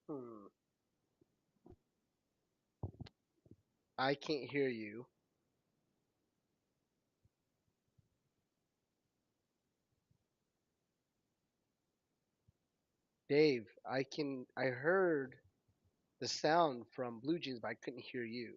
Hmm. I can't hear you. Dave, I heard the sound from Blue Jeans, but I couldn't hear you.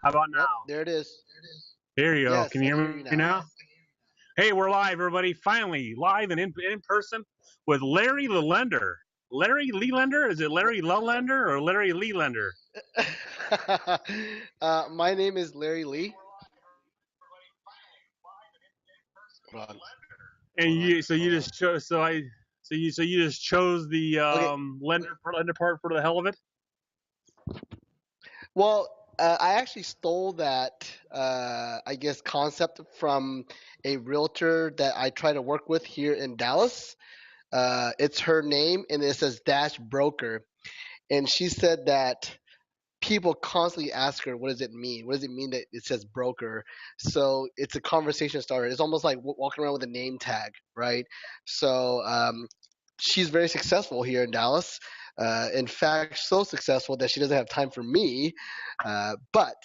How about Yep, now? there it is. Here you go. Yes, Can I you can hear hear you me now. now? Hey, we're live, everybody. Finally, live and in person with Larry the Lender. Larry Leelander? Is it Larry Lelender or Larry Leelander? My name is Larry Lee. Hold on. And Hold on. you, so you Hold on. just chose, so you just chose the Okay. lender part for the hell of it. Well, I actually stole that, I guess, concept from a realtor that I try to work with here in Dallas. It's her name, and it says Dash Broker. And she said that people constantly ask her, what does it mean? What does it mean that it says broker? So it's a conversation starter. It's almost like walking around with a name tag, right? So she's very successful here in Dallas. In fact, so successful that she doesn't have time for me. But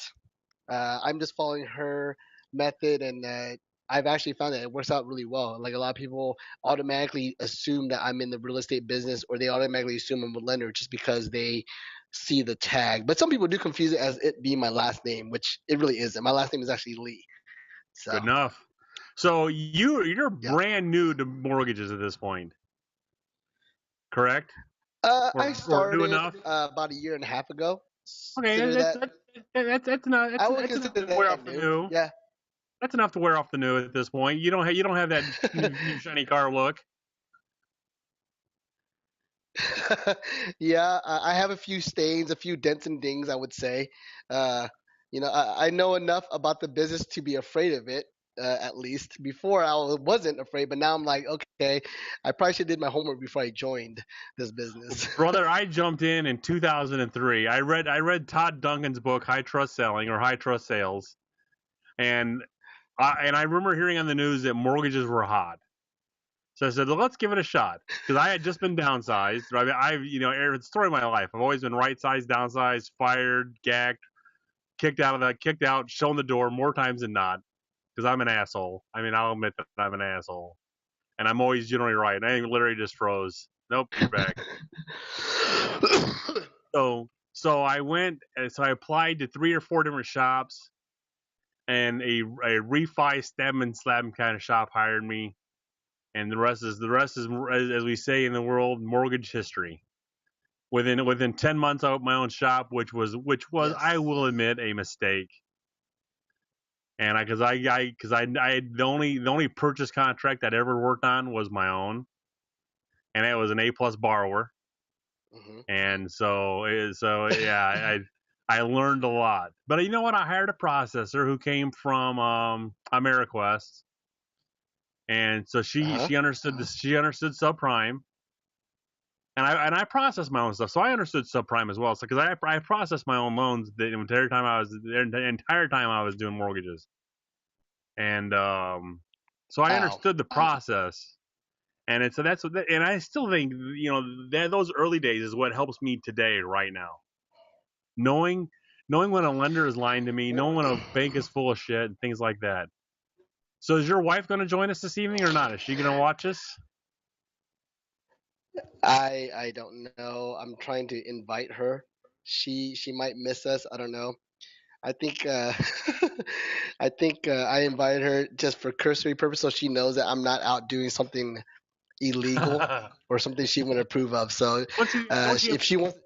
I'm just following her method, and I've actually found that it works out really well. Like a lot of people automatically assume that I'm in the real estate business, or they automatically assume I'm a lender just because they see the tag. But some people do confuse it as it being my last name, which it really isn't. My last name is actually Lee. Good So enough. So you're yeah. brand new to mortgages at this point, correct? I Or new started enough? about a year and a half ago. Okay, Consider that. that's not I would that's enough consider to wear that off the new. new. Yeah. That's enough to wear off the new at this point. You don't have that new shiny car look. Yeah, I have a few stains, a few dents and dings, I would say. Uh, I know enough about the business to be afraid of it, at least. Before I wasn't afraid, but now I'm like, okay, I probably should have did my homework before I joined this business. Brother, I jumped in 2003. I read Todd Duncan's book High Trust Selling or High Trust Sales, and I remember hearing on the news that mortgages were hot. So I said, well, let's give it a shot because I had just been downsized. I mean, it's the story of my life. I've always been right sized, downsized, fired, gacked, kicked out, shown the door more times than not because I'm an asshole. I mean, I'll admit that I'm an asshole, and I'm always generally right. And I literally just froze. Nope, you're back. So I went. So I applied to 3 or 4 different shops, and a refi stem and slab kind of shop hired me, and the rest is as we say in the world, mortgage history. Within 10 months, I opened my own shop, which was I Yes. will admit a mistake. And I the only purchase contract I'd ever worked on was my own, and it was an A plus borrower. Hmm. And so yeah, I learned a lot. But you know what? I hired a processor who came from AmeriQuest, and so she Uh-huh. she understood this. She understood subprime, and I processed my own stuff, so I understood subprime as well. So because I processed my own loans the entire time I was doing mortgages, and so I Wow. understood the process. And it's so that's what, and I still think that those early days is what helps me today right now. knowing knowing when a lender is lying to me, knowing when a bank is full of shit, and things like that. So is your wife going to join us this evening or not? Is she going to watch us? I don't know. I'm trying to invite her. She might miss us. I don't know. I think I think I invited her just for cursory purpose, so she knows that I'm not out doing something illegal or something she wouldn't approve of. So don't you have if she wants,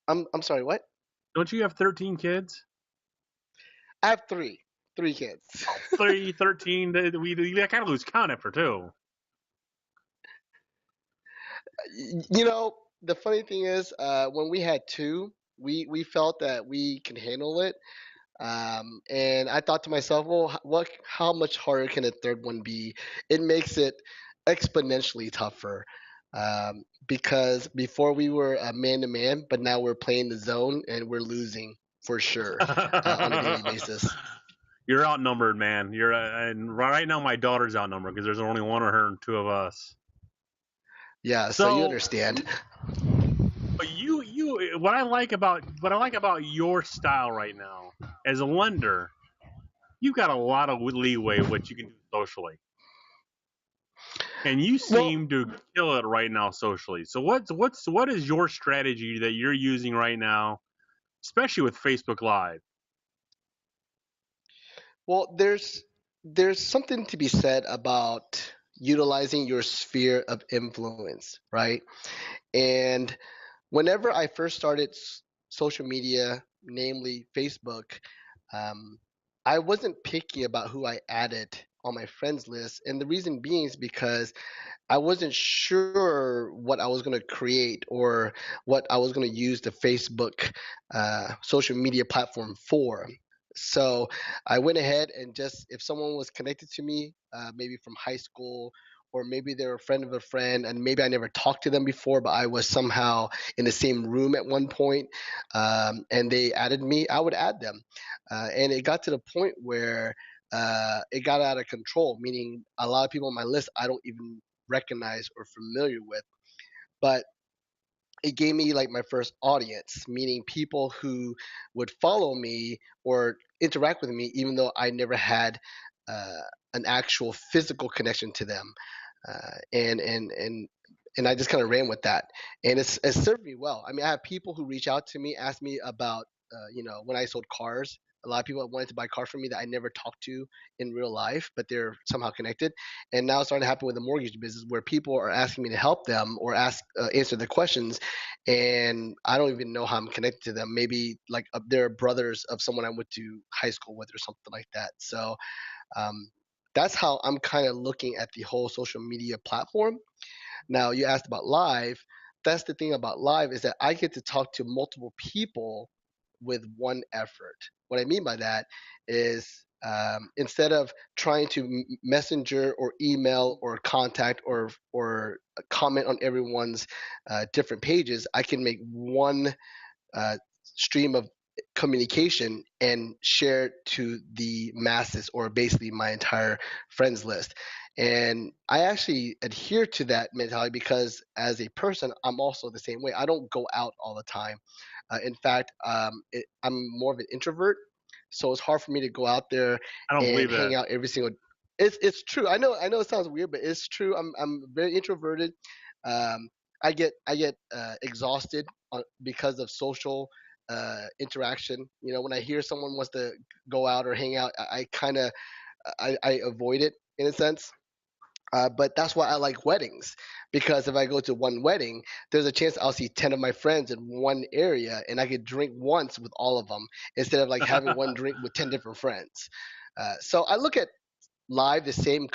I'm sorry. What? don't you have 13 kids? I have three kids. Oh, 3, 13. We kind of lose count after two. You know, the funny thing is, when we had two, we felt that we can handle it. And I thought to myself, well, what? How much harder can a third one be? It makes it exponentially tougher. Because before we were man to man, but now we're playing the zone and we're losing for sure on a daily basis. You're outnumbered, man. And right now my daughter's outnumbered because there's only one of her and two of us. Yeah, so you So understand. what I like about your style right now as a lender, you've got a lot of leeway what you can do socially, and you Well, seem to kill it right now socially. So what is your strategy that you're using right now, especially with Facebook Live? well, there's something to be said about utilizing your sphere of influence, right? And whenever I first started social media, namely Facebook, um, I wasn't picky about who I added on my friends list. And the reason being is because I wasn't sure what I was going to create or what I was going to use the Facebook social media platform for. So I went ahead and just, if someone was connected to me, maybe from high school, or maybe they're a friend of a friend, and maybe I never talked to them before, but I was somehow in the same room at one point, and they added me, I would add them. And it got to the point where it got out of control, meaning a lot of people on my list I don't even recognize or familiar with. But it gave me like my first audience, meaning people who would follow me or interact with me, even though I never had uh, an actual physical connection to them. And I just kind of ran with that, and it's served me well. I mean, I have people who reach out to me, ask me about, when I sold cars. A lot of people that wanted to buy cars from me that I never talked to in real life, but they're somehow connected. And now it's starting to happen with the mortgage business, where people are asking me to help them or answer the questions, and I don't even know how I'm connected to them. Maybe like they're brothers of someone I went to high school with or something like that. So um, that's how I'm kind of looking at the whole social media platform. Now, you asked about live. That's the thing about live, is that I get to talk to multiple people with one effort. What I mean by that is, instead of trying to messenger or email or contact or comment on everyone's different pages, I can make one uh, stream of communication and share it to the masses, or basically my entire friends list. And I actually adhere to that mentality because as a person, I'm also the same way. I don't go out all the time. In fact, I'm more of an introvert, so it's hard for me to go out there I don't and believe hang that. out every single. It's true. I know it sounds weird, but it's true. I'm very introverted. Um, I get exhausted because of social interaction. When I hear someone wants to go out or hang out, I kind of I avoid it in a sense. But that's why I like weddings, because if I go to one wedding, there's a chance I'll see 10 of my friends in one area, and I could drink once with all of them instead of like having one drink with 10 different friends. So I look at live the same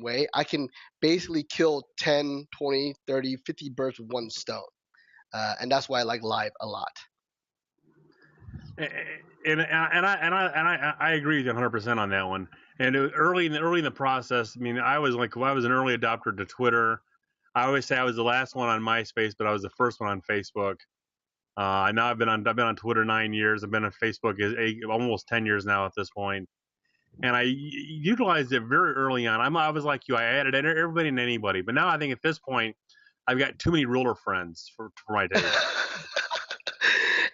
way. I can basically kill 10, 20, 30, 50 birds with one stone. And that's why I like live a lot. And I agree with you 100% on that one. And early in the process, I mean, I was an early adopter to Twitter. I always say I was the last one on MySpace, but I was the first one on Facebook. I know I've been on Twitter 9 years. I've been on Facebook almost 10 years now at this point, and I utilized it very early on. I was like you. I added everybody and anybody, but now I think at this point I've got too many realtor friends for my taste.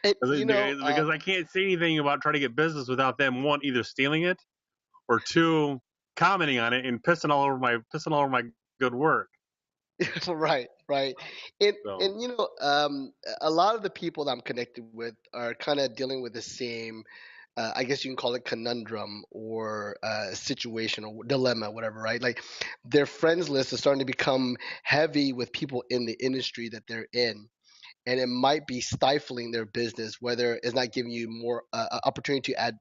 And Because I can't say anything about trying to get business without them, one, either stealing it, or two, commenting on it and pissing all over my good work. Right, right. And So and a lot of the people that I'm connected with are kind of dealing with the same, I guess you can call it conundrum or situation or dilemma, whatever, right? Like their friends list is starting to become heavy with people in the industry that they're in, and it might be stifling their business, whether it's not giving you more opportunity to add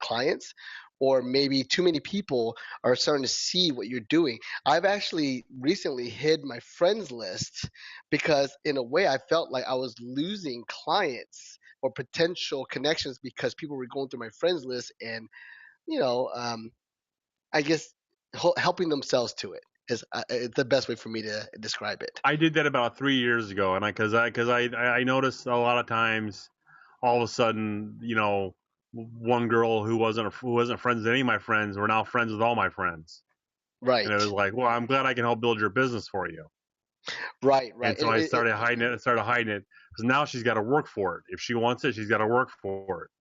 clients, or maybe too many people are starting to see what you're doing. I've actually recently hid my friends list because in a way I felt like I was losing clients or potential connections because people were going through my friends list and you know um, I guess helping themselves to it is it's the best way for me to describe it. I did that about 3 years ago, and I noticed a lot of times, all of a sudden, one girl who wasn't friends with any of my friends were now friends with all my friends, and it was Right, like, well, I'm glad I can help build your business for you. right, And right. so I started hiding it and started hiding it because now she's got to work for it. If she wants it, she's got to work for it,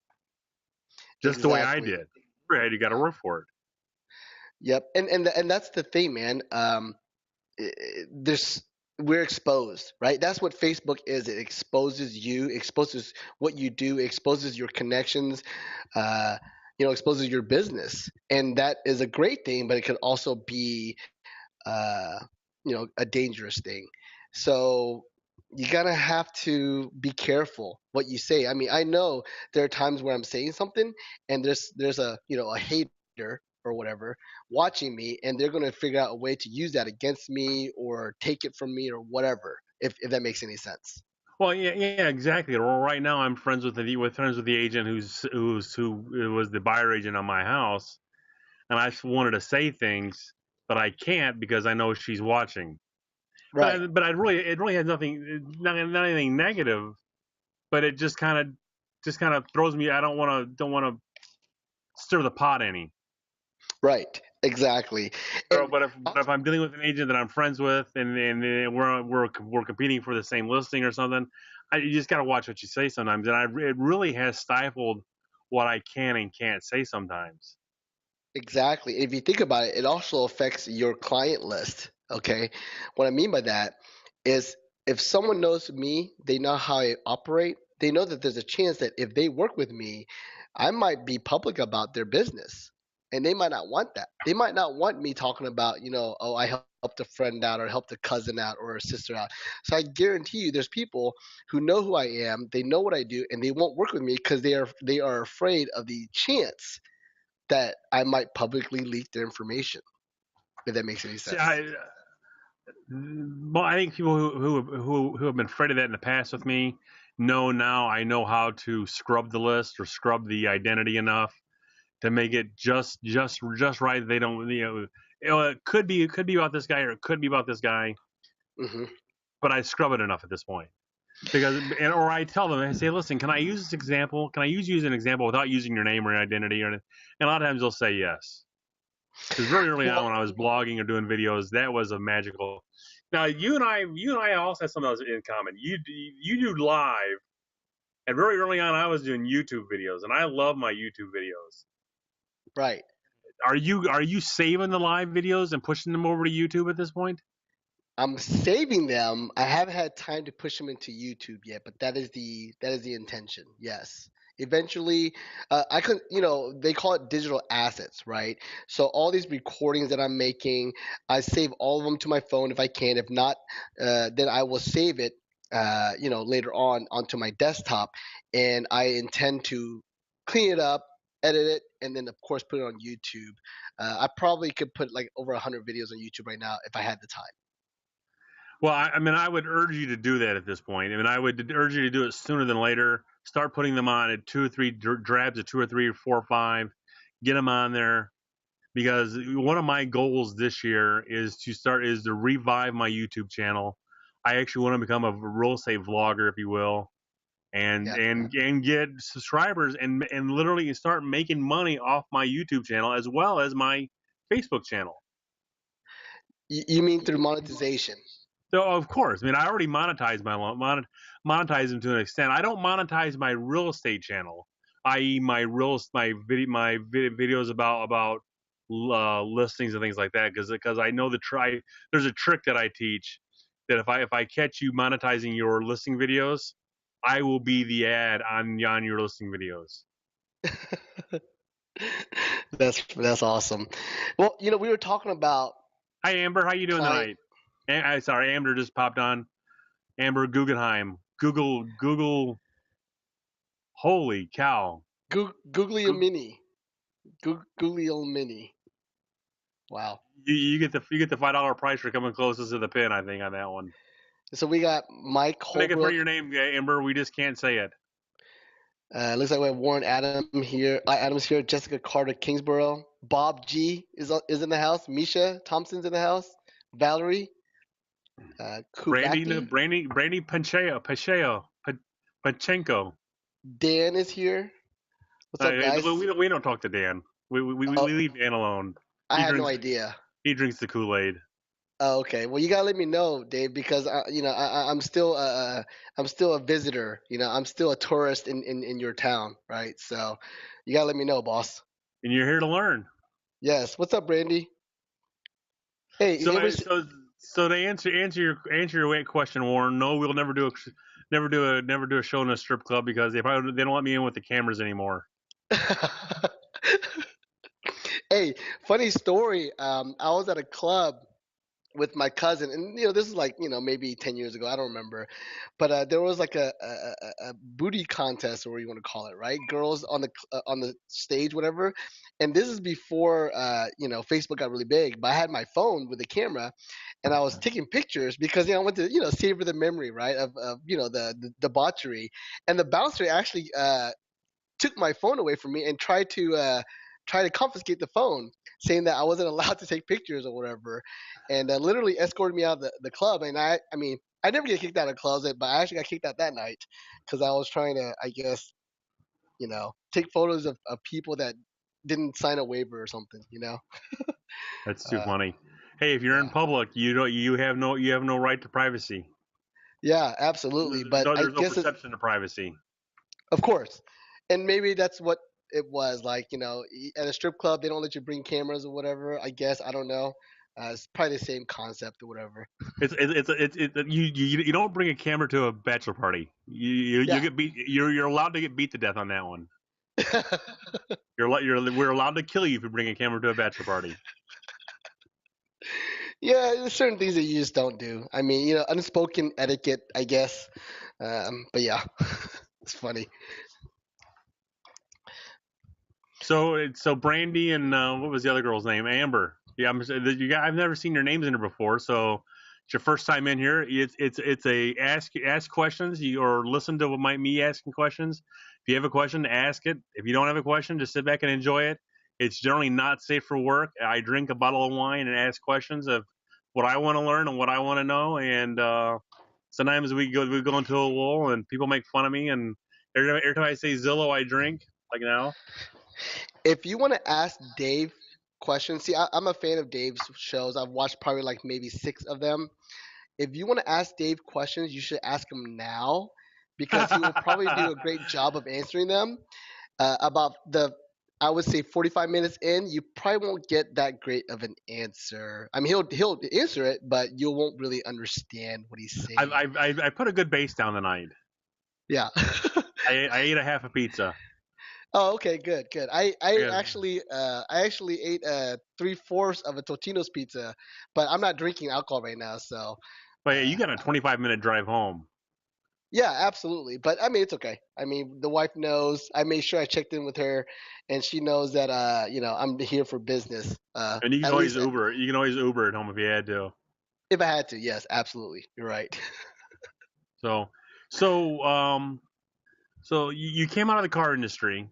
just the way I Exactly. did. Right, you got to work for it. Yep. And that's the thing, man. There's we're exposed, right? That's what Facebook is. It exposes you, exposes what you do, exposes your connections, uh, exposes your business, and that is a great thing. But it can also be uh, a dangerous thing. So you gotta have to be careful what you say. I mean, I know there are times where I'm saying something, and there's a hater or whatever watching me, and they're gonna figure out a way to use that against me or take it from me or whatever. If that makes any sense. Well, yeah, yeah, exactly. Well, right now I'm friends with the agent who was the buyer agent on my house, and I just wanted to say things, but I can't because I know she's watching. But Right. it really has not anything negative, but it just kind of throws me. I don't want to stir the pot any. Right. Exactly. So, And but if I'm dealing with an agent that I'm friends with, and we're competing for the same listing or something, you just got to watch what you say sometimes, and it really has stifled what I can and can't say sometimes. exactly. If you think about it, it also affects your client list. Okay. What I mean by that is if someone knows me, they know how I operate, they know that there's a chance that if they work with me, I might be public about their business. And they might not want that. They might not want me talking about, oh, I helped a friend out or helped a cousin out or a sister out. So I guarantee you there's people who know who I am, they know what I do, and they won't work with me because they are afraid of the chance that I might publicly leak their information, if that makes any See, sense. I think people who have been afraid of that in the past with me know now. I know how to scrub the list or scrub the identity enough to make it just right. They don't, it could be about this guy or it could be about this guy, Hmm. but I scrub it enough at this point because, or I tell them, I say, listen, can I use this example? Can I use you as an example without using your name or your identity? And a lot of times they'll say yes. Because very early on Well, when I was blogging or doing videos, that was a magical. Now you and I also have something else in common. You do live, and very early on I was doing YouTube videos, and I love my YouTube videos. right. Are you saving the live videos and pushing them over to YouTube at this point? I'm saving them. I haven't had time to push them into YouTube yet, but that is the intention. Yes. Eventually, I could, they call it digital assets, right? So all these recordings that I'm making, I save all of them to my phone if I can. If not, then I will save it, later on onto my desktop, and I intend to clean it up, edit it, and then of course put it on YouTube. I probably could put like over 100 videos on YouTube right now if I had the time. Well, I mean, I would urge you to do that at this point. I mean, I would urge you to do it sooner than later. Start putting them on at two or three drabs of two or three or four or five. Get them on there because one of my goals this year is to revive my YouTube channel. I actually want to become a real estate vlogger, if you will, and Yeah. and get subscribers and literally start making money off my YouTube channel as well as my Facebook channel. You mean through monetization? So of course, I mean, I already monetize monetize them to an extent. I don't monetize my real estate channel, i.e., my videos about listings and things like that because I know there's a trick that I teach that if I catch you monetizing your listing videos, I will be the ad on your listing videos. That's awesome. Well, we were talking about Hi Amber, how you doing client tonight? Sorry, Amber just popped on. Amber Guggenheim. Google. Holy cow! Googlio Goo- Mini. Googlio Mini. Wow. you get the $5 price for coming closest to the pin. I think on that one. So we got Mike Make it for Holbrook. your name, Amber. We just can't say it. Looks like we have Warren Adams here. Jessica Carter Kingsborough. Bob G is in the house. Misha Thompson's in the house. Valerie Kubacki. Brandy Panchenko. Dan is here. What's up, guys? We don't talk to Dan. We Oh, leave Dan alone. I He had no drinks idea. he drinks the Kool Aid. Oh, okay. Well, you gotta let me know, Dave, because I'm still a visitor. I'm still a tourist in your town, right? So you gotta let me know, boss. And you're here to learn. Yes. What's up, Brandy? Hey, you So ever? so to answer your question, Warren. No, we'll never do a show in a strip club because they don't let me in with the cameras anymore. Hey, funny story. I was at a club with my cousin, and this is like maybe 10 years ago. I don't remember, but there was like a booty contest, or what you want to call it, right? Girls on the stage, whatever. And this is before Facebook got really big. But I had my phone with a camera, and I was taking pictures because I want to savor the memory, right, of the debauchery. And the bouncer actually took my phone away from me and tried to confiscate the phone, saying that I wasn't allowed to take pictures or whatever, and literally escorted me out of the club. And I mean, I never get kicked out of clubs, but I actually got kicked out that night because I was trying to, I guess, take photos of people that didn't sign a waiver or something. That's too Uh, funny. Hey, if you're in yeah, public, you have no right to privacy. yeah, absolutely. But I There's no guess perception of privacy. of course, and maybe that's what it was like. At a strip club, they don't let you bring cameras or whatever. I guess I don't know. It's probably the same concept or whatever. You don't bring a camera to a bachelor party. You Yeah. get beat. You're allowed to get beat to death on that one. We're allowed to kill you if you bring a camera to a bachelor party. Yeah, there's certain things that you just don't do. I mean, unspoken etiquette, I guess. But yeah, it's funny. So Brandy and what was the other girl's name? Amber. Yeah, I've never seen your names in here before, so it's your first time in here. It's a ask questions or listen to me asking questions. If you have a question, ask it. If you don't have a question, just sit back and enjoy it. It's generally not safe for work. I drink a bottle of wine and ask questions of what I want to learn and what I want to know. And sometimes we go into a lull and people make fun of me. And every time I say Zillow, I drink like now. If you want to ask Dave questions, see, I'm a fan of Dave's shows. I've watched probably like maybe 6 of them. If you want to ask Dave questions, you should ask him now because he will probably do a great job of answering them. About I would say 45 minutes in, you probably won't get that great of an answer. I mean, he'll answer it, but you won't really understand what he's saying. I put a good base down tonight. Yeah. I ate a half a pizza. Oh, okay, good, good. I I I got, actually I actually ate 3/4 of a Totino's pizza, but I'm not drinking alcohol right now, so but yeah, you uh, got a 25-minute drive home, yeah, absolutely. But I mean, it's okay. I mean, the wife knows. I made sure I checked in with her, and she knows that I'm here for business. and you can At always least Uber. You can always Uber at home if you had to. if I had to. Yes, absolutely. You're right. So, so um, so you came out of the car industry.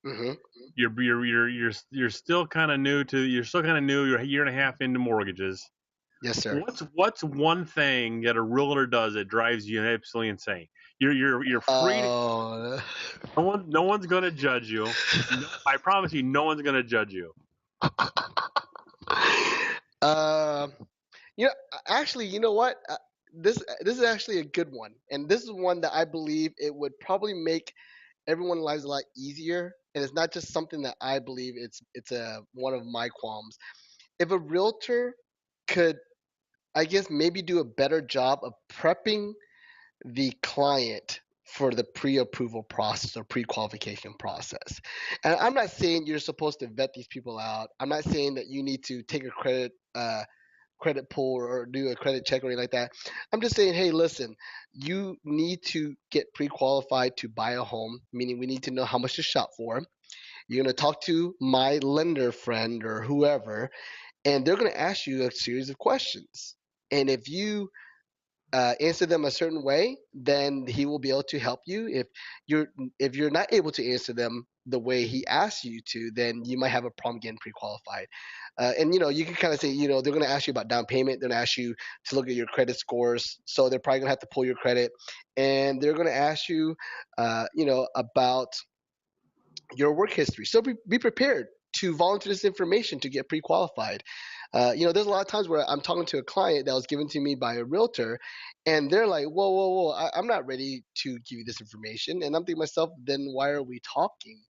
Hmm. You're still kind of new to. You're still kind of new. You're a year and a half into mortgages. Yes, sir. What's one thing that a realtor does that drives you absolutely insane? You're free to. Oh. No one's gonna judge you. No, I promise you, no one's gonna judge you. Um. You know, actually, you know what? This is actually a good one, and this is one that I believe it would probably make everyone's lives a lot easier. and it's not just something that I believe. It's a one of my qualms. If a realtor could, I guess, maybe do a better job of prepping the client for the pre-approval process or pre-qualification process. And I'm not saying you're supposed to vet these people out. I'm not saying that you need to take a credit pull or do a credit check or anything like that. I'm just saying, hey, listen, you need to get pre-qualified to buy a home, meaning we need to know how much to shop for. You're going to talk to my lender friend or whoever, and they're going to ask you a series of questions. And if you answer them a certain way, then he will be able to help you. You're if you're not able to answer them the way he asks you to, then you might have a problem getting pre-qualified. And you can kind of say, they're going to ask you about down payment. They're going to ask you to look at your credit scores. So they're probably going to have to pull your credit, and they're going to ask you, about your work history. So be prepared to volunteer this information to get pre-qualified. There's a lot of times where I'm talking to a client that was given to me by a realtor, and they're like, "Whoa, whoa, whoa! I'm not ready to give you this information." And I'm thinking to myself, "Then why are we talking?"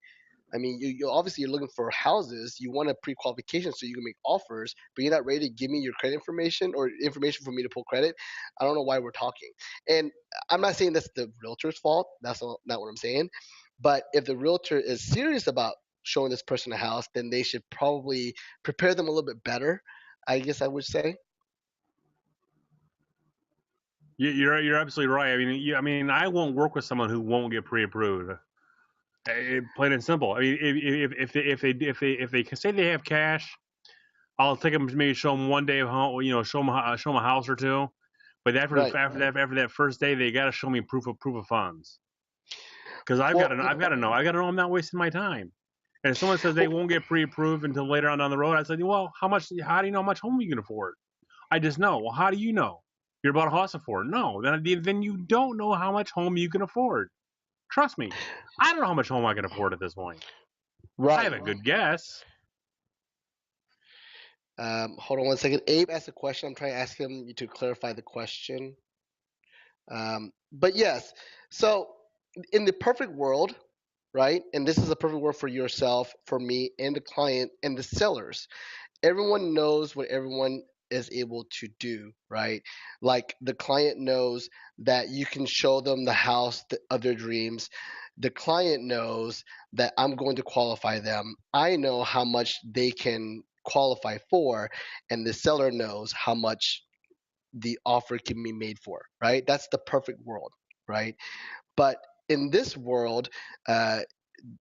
I mean, you obviously you're looking for houses. You want a pre-qualification so you can make offers, but you're not ready to give me your credit information or information for me to pull credit. I don't know why we're talking. And I'm not saying that's the realtor's fault. That's not what I'm saying. But if the realtor is serious about showing this person a house, then they should probably prepare them a little bit better. I guess I would say. You're absolutely right. I mean, I won't work with someone who won't get pre-approved. Plain and simple. I mean, if they can say they have cash, I'll take them, maybe show them one day of home, show them a house or two. But Right. after that first day, they got to show me proof of funds, because Well, I got to know I'm not wasting my time. And if someone says they won't get pre-approved until later on down the road, I said, well, how do you know how much home you can afford? I just know. Well, how do you know? You're about a house afford? No, then you don't know how much home you can afford. Trust me, I don't know how much home I can afford at this point. I have right. a good guess. Hold on one second. Abe asked a question. I'm trying to ask him to clarify the question. But yes, so in the perfect world, right? And this is a perfect world for yourself, for me, and the client and the sellers. Everyone knows what everyone is able to do, right? Like the client knows that you can show them the house of their dreams. The client knows that I'm going to qualify them. I know how much they can qualify for, and the seller knows how much the offer can be made for, right? That's the perfect world, right? But in this world, uh,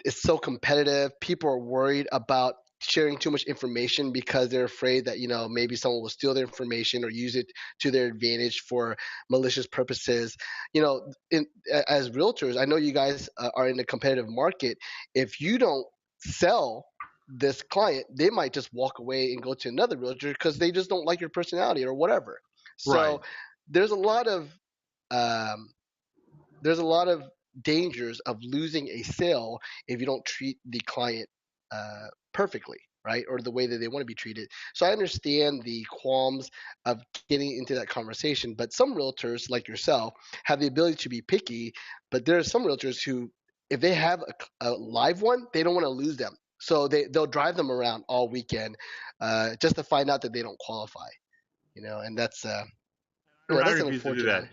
it's so competitive. People are worried about sharing too much information because they're afraid that maybe someone will steal their information or use it to their advantage for malicious purposes. As realtors, I know you guys are in a competitive market. If you don't sell this client, they might just walk away and go to another realtor because they just don't like your personality or whatever. Right. So there's a lot of um, there's a lot of dangers of losing a sale if you don't treat the client perfectly, right, or the way that they want to be treated. So I understand the qualms of getting into that conversation, but some realtors like yourself have the ability to be picky, but there are some realtors who, if they have a live one, they don't want to lose them. So they'll drive them around all weekend just to find out that they don't qualify, and I that's refuse to do that. unfortunate.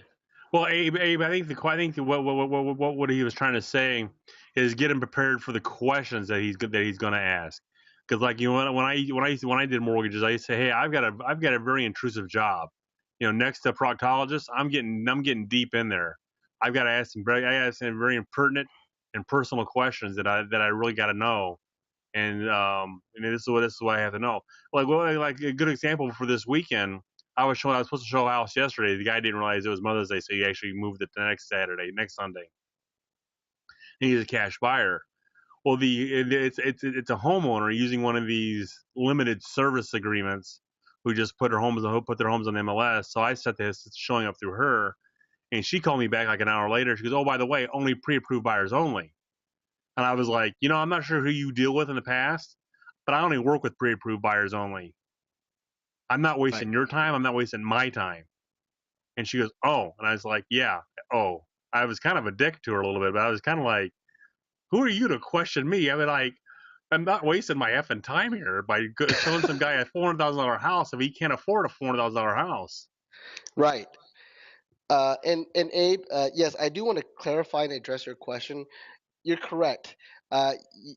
Well, Abe, what he was trying to say is get him prepared for the questions that he's going to ask. Because like when I did mortgages, I used to say, hey, I've got a very intrusive job. Next to proctologist, I'm getting deep in there. I ask him very impertinent and personal questions that I really got to know. And this is what I have to know. Like a good example for this weekend, I was supposed to show a house yesterday. The guy didn't realize it was Mother's Day, so he actually moved it the next Sunday. And he's a cash buyer. Well, it's a homeowner using one of these limited service agreements who just put their homes on MLS. So I set this showing up through her, and she called me back like an hour later. She goes, "Oh, by the way, only pre-approved buyers only." And I was like, I'm not sure who you deal with in the past, but I only work with pre-approved buyers only. I'm not Right. wasting your time. I'm not wasting my time. And she goes, oh. And I was like, yeah, oh. I was kind of a dick to her a little bit, but I was kind of like, who are you to question me? I mean, like, I'm not wasting my effing time here by showing some guy a $400,000 house if he can't afford a $400,000 house. Right. And Abe, yes, I do want to clarify and address your question. You're correct.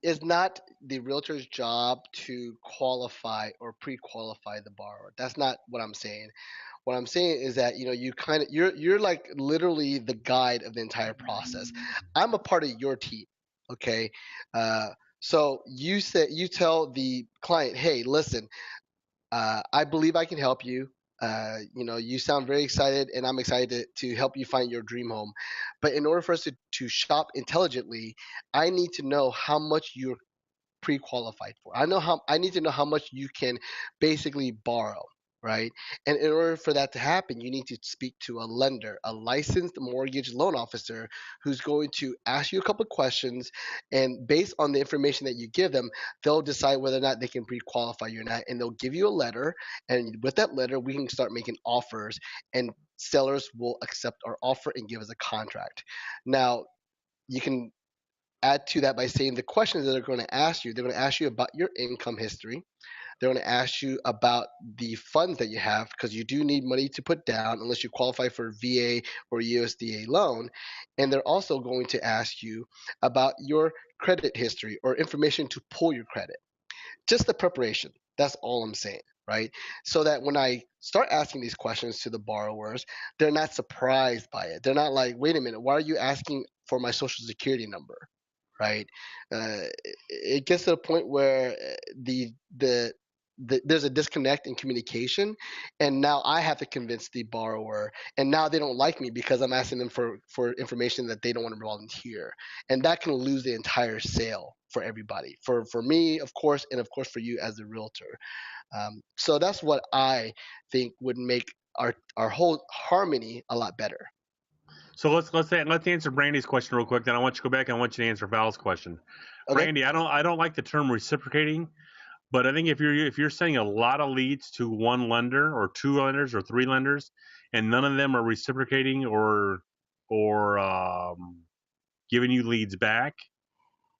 It's not the realtor's job to qualify or pre-qualify the borrower. That's not what I'm saying. What I'm saying is that you're like literally the guide of the entire process. I'm a part of your team. Okay. Uh, so you tell the client, hey, listen, I believe I can help you. You sound very excited, and I'm excited to help you find your dream home. But in order for us to shop intelligently, I need to know how much you're pre-qualified for. I need to know how much you can basically borrow, right? And in order for that to happen, you need to speak to a lender, a licensed mortgage loan officer who's going to ask you a couple of questions, and based on the information that you give them, they'll decide whether or not they can pre-qualify you or not, and they'll give you a letter, and with that letter, we can start making offers, and sellers will accept our offer and give us a contract. Now, you can add to that by saying the questions that they're going to ask you. They're going to ask you about your income history. They're going to ask you about the funds that you have because you do need money to put down unless you qualify for VA or USDA loan. And they're also going to ask you about your credit history or information to pull your credit. Just the preparation. That's all I'm saying, right? So that when I start asking these questions to the borrowers, they're not surprised by it. They're not like, wait a minute, why are you asking for my social security number? Right? It gets to the point where there's a disconnect in communication, and now I have to convince the borrower, and now they don't like me because I'm asking them for information that they don't want to volunteer, and that can lose the entire sale for everybody, for me, of course, and of course for you as a realtor. So that's what I think would make our whole harmony a lot better. So let's answer Brandy's question real quick. Then I want you to go back and I want you to answer Val's question. Okay. Brandy, I don't like the term reciprocating, but I think if you're sending a lot of leads to one lender or two lenders or three lenders, and none of them are reciprocating or giving you leads back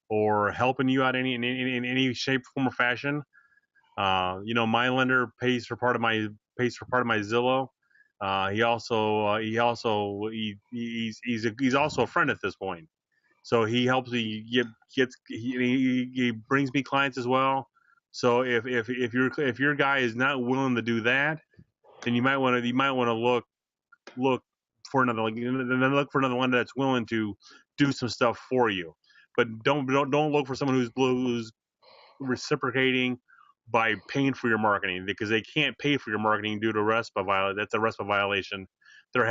or helping you out in any shape, form, or fashion, my lender pays for part of my Zillow. He's also a friend at this point. So he helps me he brings me clients as well. So if your guy is not willing to do that, then you might want to look for another one that's willing to do some stuff for you. But don't look for someone who's reciprocating by paying for your marketing because they can't pay for your marketing due to RESPA violation. That's a RESPA violation. There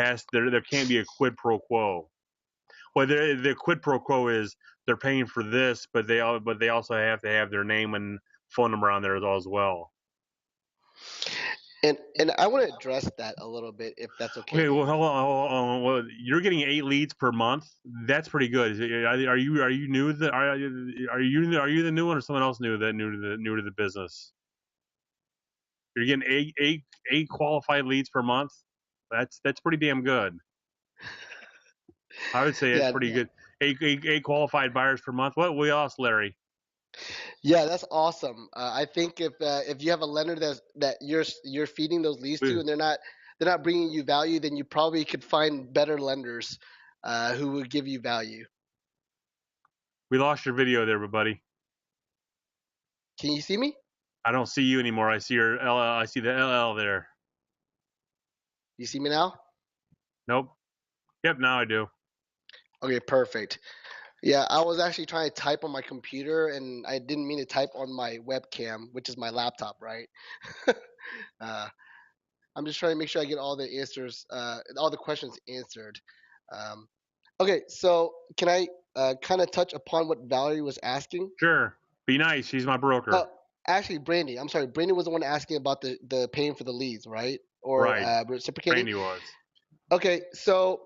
can't be a quid pro quo. Well, the quid pro quo is they're paying for this, but they also have to have their name and phone number on there as well. And I want to address that a little bit if that's okay, Okay, Abe. well, hold on. Well, you're getting 8 leads per month. That's pretty good. Are you new? Are you the new one or someone else new to the business? You're getting eight qualified leads per month. That's pretty damn good. I would say it's Yeah, pretty good. Eight qualified buyers per month. What else, Larry? yeah, that's awesome. I think if you have a lender that you're feeding those leads to, We, and they're not bringing you value, then you probably could find better lenders who will give you value. we lost your video there, everybody. Can you see me? I don't see you anymore. I see your LL. I see the LL there. You see me now? Nope. Yep, now I do. Okay, perfect. Yeah, I was actually trying to type on my computer, and I didn't mean to type on my webcam, which is my laptop, right? uh, I'm just trying to make sure I get all the answers, all the questions answered. Um, okay, so can I kind of touch upon what Valerie was asking? Sure. Be nice. She's my broker. Oh, actually, Brandy. I'm sorry. Brandy was the one asking about the paying for the leads, right? Or Right. reciprocating. Brandy was. Okay, so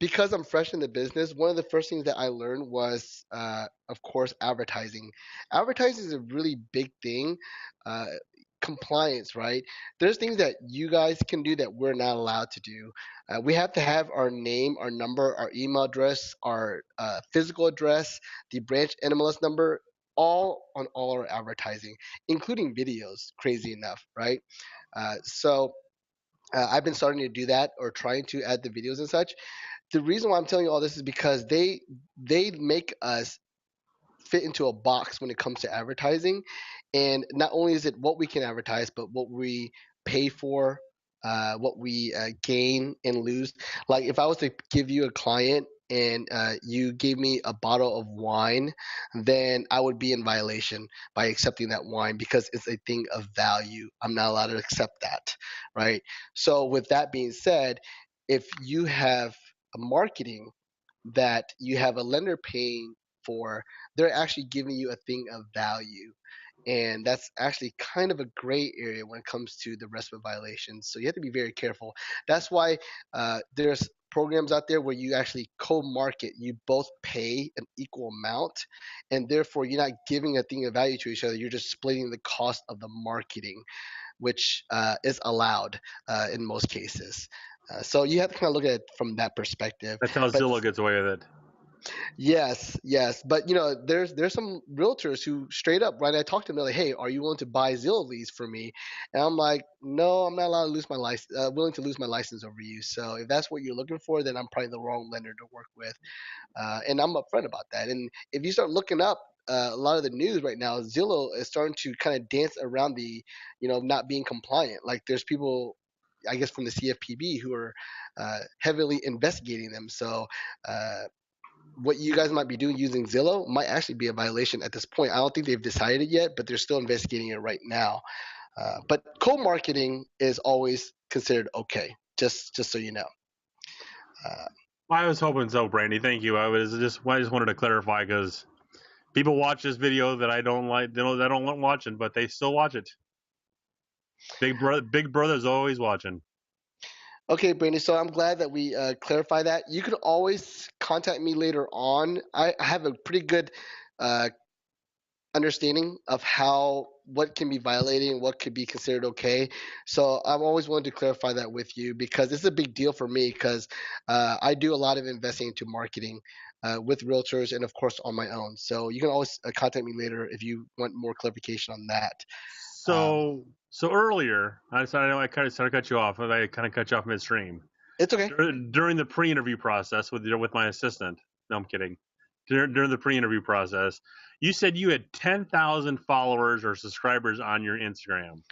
because I'm fresh in the business, one of the first things that I learned was, of course, advertising. Advertising is a really big thing. Uh, compliance, right? There's things that you guys can do that we're not allowed to do. We have to have our name, our number, our email address, our physical address, the branch NMLS number, all on all our advertising, including videos. Crazy enough, right? So I've been starting to do that or trying to add the videos and such. The reason why I'm telling you all this is because they make us fit into a box when it comes to advertising. And not only is it what we can advertise, but what we pay for, what we gain and lose. Like if I was to give you a client and you gave me a bottle of wine, then I would be in violation by accepting that wine because it's a thing of value. I'm not allowed to accept that, right? So with that being said, if you have a marketing that you have a lender paying for, they're actually giving you a thing of value. And that's actually kind of a gray area when it comes to the RESPA violations. So you have to be very careful. That's why there's programs out there where you actually co-market. You both pay an equal amount, and therefore you're not giving a thing of value to each other. You're just splitting the cost of the marketing, which is allowed in most cases. So you have to kind of look at it from that perspective. That's how But Zillow gets away with it. yes, yes, but there's some realtors who straight up, right? I talked to them, they're like, "Hey, are you willing to buy Zillow leads for me?" And I'm like, "No, I'm not allowed to lose my license. Willing to lose my license over you. So if that's what you're looking for, then I'm probably the wrong lender to work with." And I'm upfront about that. And if you start looking up a lot of the news right now, Zillow is starting to kind of dance around the, not being compliant. Like there's people, I guess, from the CFPB who are heavily investigating them. So. What you guys might be doing using Zillow might actually be a violation at this point. I don't think they've decided it yet, but they're still investigating it right now. But co-marketing is always considered okay, just so you know. Uh, I was hoping so, Brandy. Thank you. I just wanted to clarify because people watch this video that I don't like, that I don't want watching, but they still watch it. Big Brother's always watching. okay, Brandy. So I'm glad that we clarify that. You can always contact me later on. I have a pretty good uh, understanding of what can be violating, what could be considered okay. So I've always wanted to clarify that with you because it's a big deal for me because I do a lot of investing into marketing with realtors and of course on my own. So you can always contact me later if you want more clarification on that. Um, So earlier, I kind of started to cut you off. I kind of cut you off midstream it's okay. during the pre-interview process with my assistant. No, I'm kidding. During the pre-interview process, you said you had 10,000 followers or subscribers on your Instagram,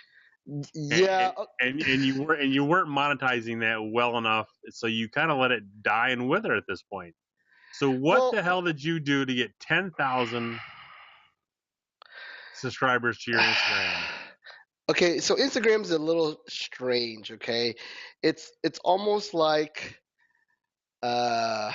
Yeah. and, and you weren't monetizing that well enough, so you kind of let it die and wither at this point. So what Well, the hell did you do to get 10,000 subscribers to your Instagram? okay. So Instagram's a little strange. Okay, it's almost like uh,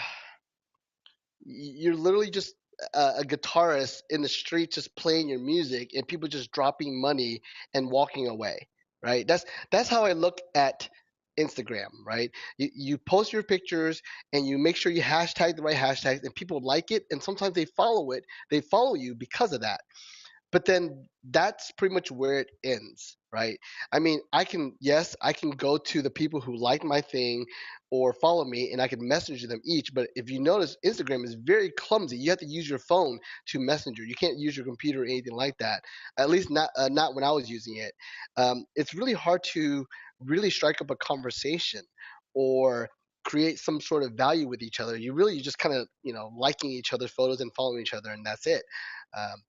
you're literally just a guitarist in the street just playing your music and people just dropping money and walking away, right? That's how I look at Instagram, right? You post your pictures and you make sure you hashtag the right hashtags and people like it and sometimes they follow you because of that. But then that's pretty much where it ends, right? I mean, I can go to the people who like my thing or follow me and I can message them each. But if you notice, Instagram is very clumsy. You have to use your phone to messenger. You can't use your computer or anything like that. At least not when I was using it. It's really hard to really strike up a conversation or create some sort of value with each other. You just kind of liking each other's photos and following each other, and that's it. Um,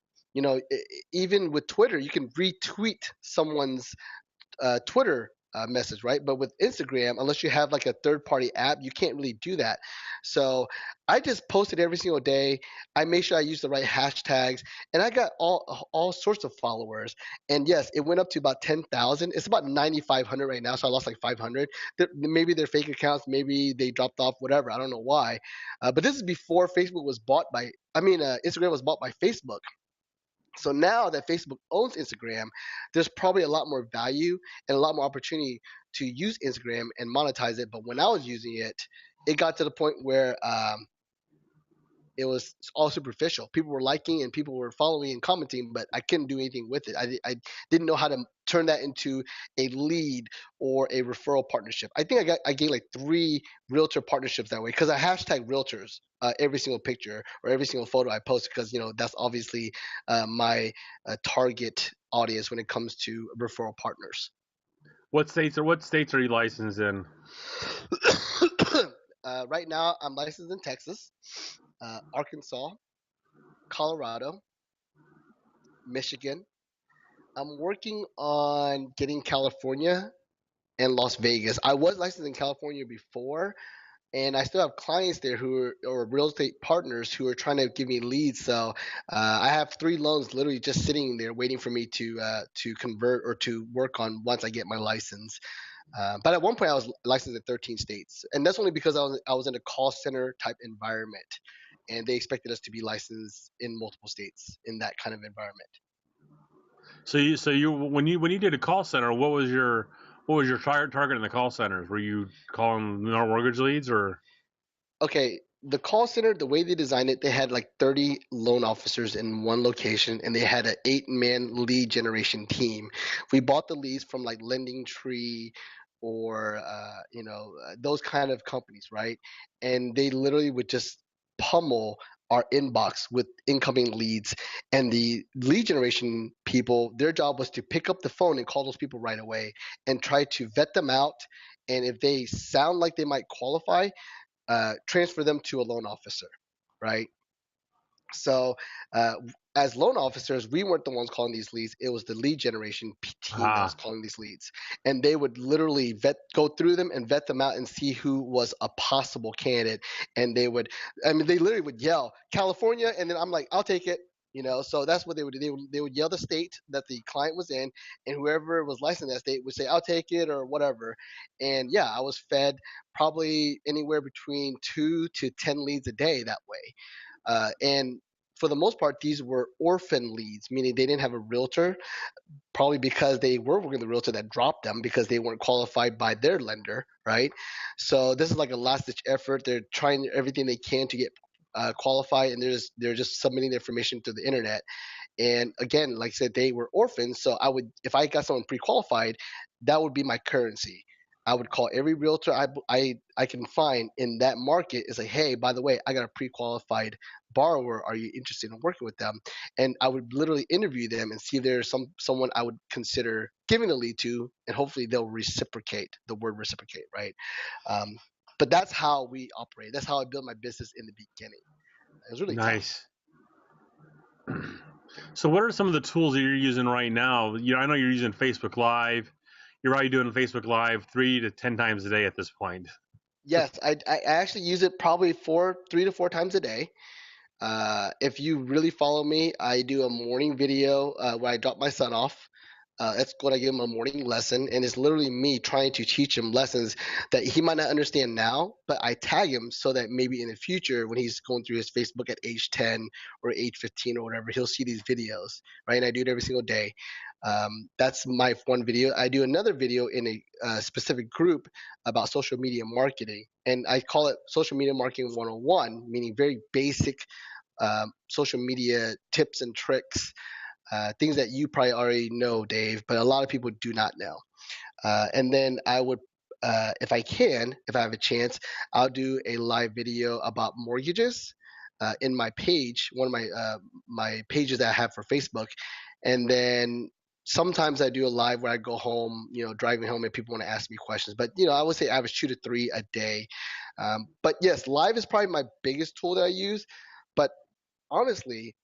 Even with Twitter, you can retweet someone's Twitter message, right? But with Instagram, unless you have like a third party app, you can't really do that. So I just posted every single day. I made sure I used the right hashtags, and I got all sorts of followers. And yes, it went up to about 10,000. It's about 9,500 right now, so I lost like 500. Maybe they're fake accounts, maybe they dropped off, whatever. I don't know why. But this is before Facebook was bought by. Instagram was bought by Facebook. So now that Facebook owns Instagram, there's probably a lot more value and a lot more opportunity to use Instagram and monetize it. But when I was using it, it got to the point where it was all superficial. People were liking and people were following and commenting, but I couldn't do anything with it. I didn't know how to turn that into a lead or a referral partnership. I think I gained like 3 realtor partnerships that way because I hashtag realtors every single picture or every single photo I post because that's obviously my target audience when it comes to referral partners. What states are you licensed in? Right now, I'm licensed in Texas, Arkansas, Colorado, Michigan. I'm working on getting California and Las Vegas. I was licensed in California before, and I still have clients there who are or real estate partners who are trying to give me leads. So I have 3 loans literally just sitting there waiting for me to convert or to work on once I get my license. But at one point, I was licensed in 13 states, and that's only because I was in a call center type environment, and they expected us to be licensed in multiple states in that kind of environment. So you when you did a call center, what was your target in the call centers? Were you calling mortgage leads or? Okay, the call center, the way they designed it, they had like 30 loan officers in one location, and they had an 8-man lead generation team. We bought the leads from like Lending Tree or those kind of companies, right? And they literally would just pummel our inbox with incoming leads. And the lead generation people, their job was to pick up the phone and call those people right away and try to vet them out. And if they sound like they might qualify, transfer them to a loan officer, right? So, uh, as loan officers, we weren't the ones calling these leads. It was the lead generation team that was Ah, calling these leads, and they would literally go through them and vet them out and see who was a possible candidate. And I mean, they literally would yell California, and then I'm like, I'll take it. So that's what they would do. They would yell the state that the client was in, and whoever was licensed in that state would say, "I'll take it" or whatever. And yeah, I was fed probably anywhere between 2 to 10 leads a day that way. And for the most part, these were orphan leads, meaning they didn't have a realtor, probably because they were working with the realtor that dropped them because they weren't qualified by their lender, right? So this is like a last ditch effort. They're trying everything they can to get qualified, and they're just submitting the information to the internet. And again, like I said, they were orphans. So if I got someone pre-qualified, that would be my currency. I would call every realtor I can find in that market is like, hey, by the way, I got a pre-qualified borrower. Are you interested in working with them? And I would literally interview them and see if there's someone I would consider giving a lead to, and hopefully they'll reciprocate. The word reciprocate, right? Um, but that's how we operate. That's how I built my business in the beginning. It was really tough. nice. So what are some of the tools that you're using right now? I know you're using Facebook Live. You're probably doing Facebook Live 3 to 10 times a day at this point. Yes, I actually use it probably 3 to 4 times a day. If you really follow me, I do a morning video where I drop my son off. That's when I give him a morning lesson, and it's literally me trying to teach him lessons that he might not understand now, but I tag him so that maybe in the future, when he's going through his Facebook at age 10 or age 15 or whatever, he'll see these videos, right? And I do it every single day. That's my one video. I do another video in a specific group about social media marketing, and I call it Social Media Marketing 101, meaning very basic social media tips and tricks, things that you probably already know, Dave, but a lot of people do not know. And then I would, if I can, if I have a chance, I'll do a live video about mortgages in my page, one of my pages that I have for Facebook, and then sometimes I do a live where I go home, driving home, and people want to ask me questions. But I would say average 2 to 3 a day. But yes, live is probably my biggest tool that I use. But honestly,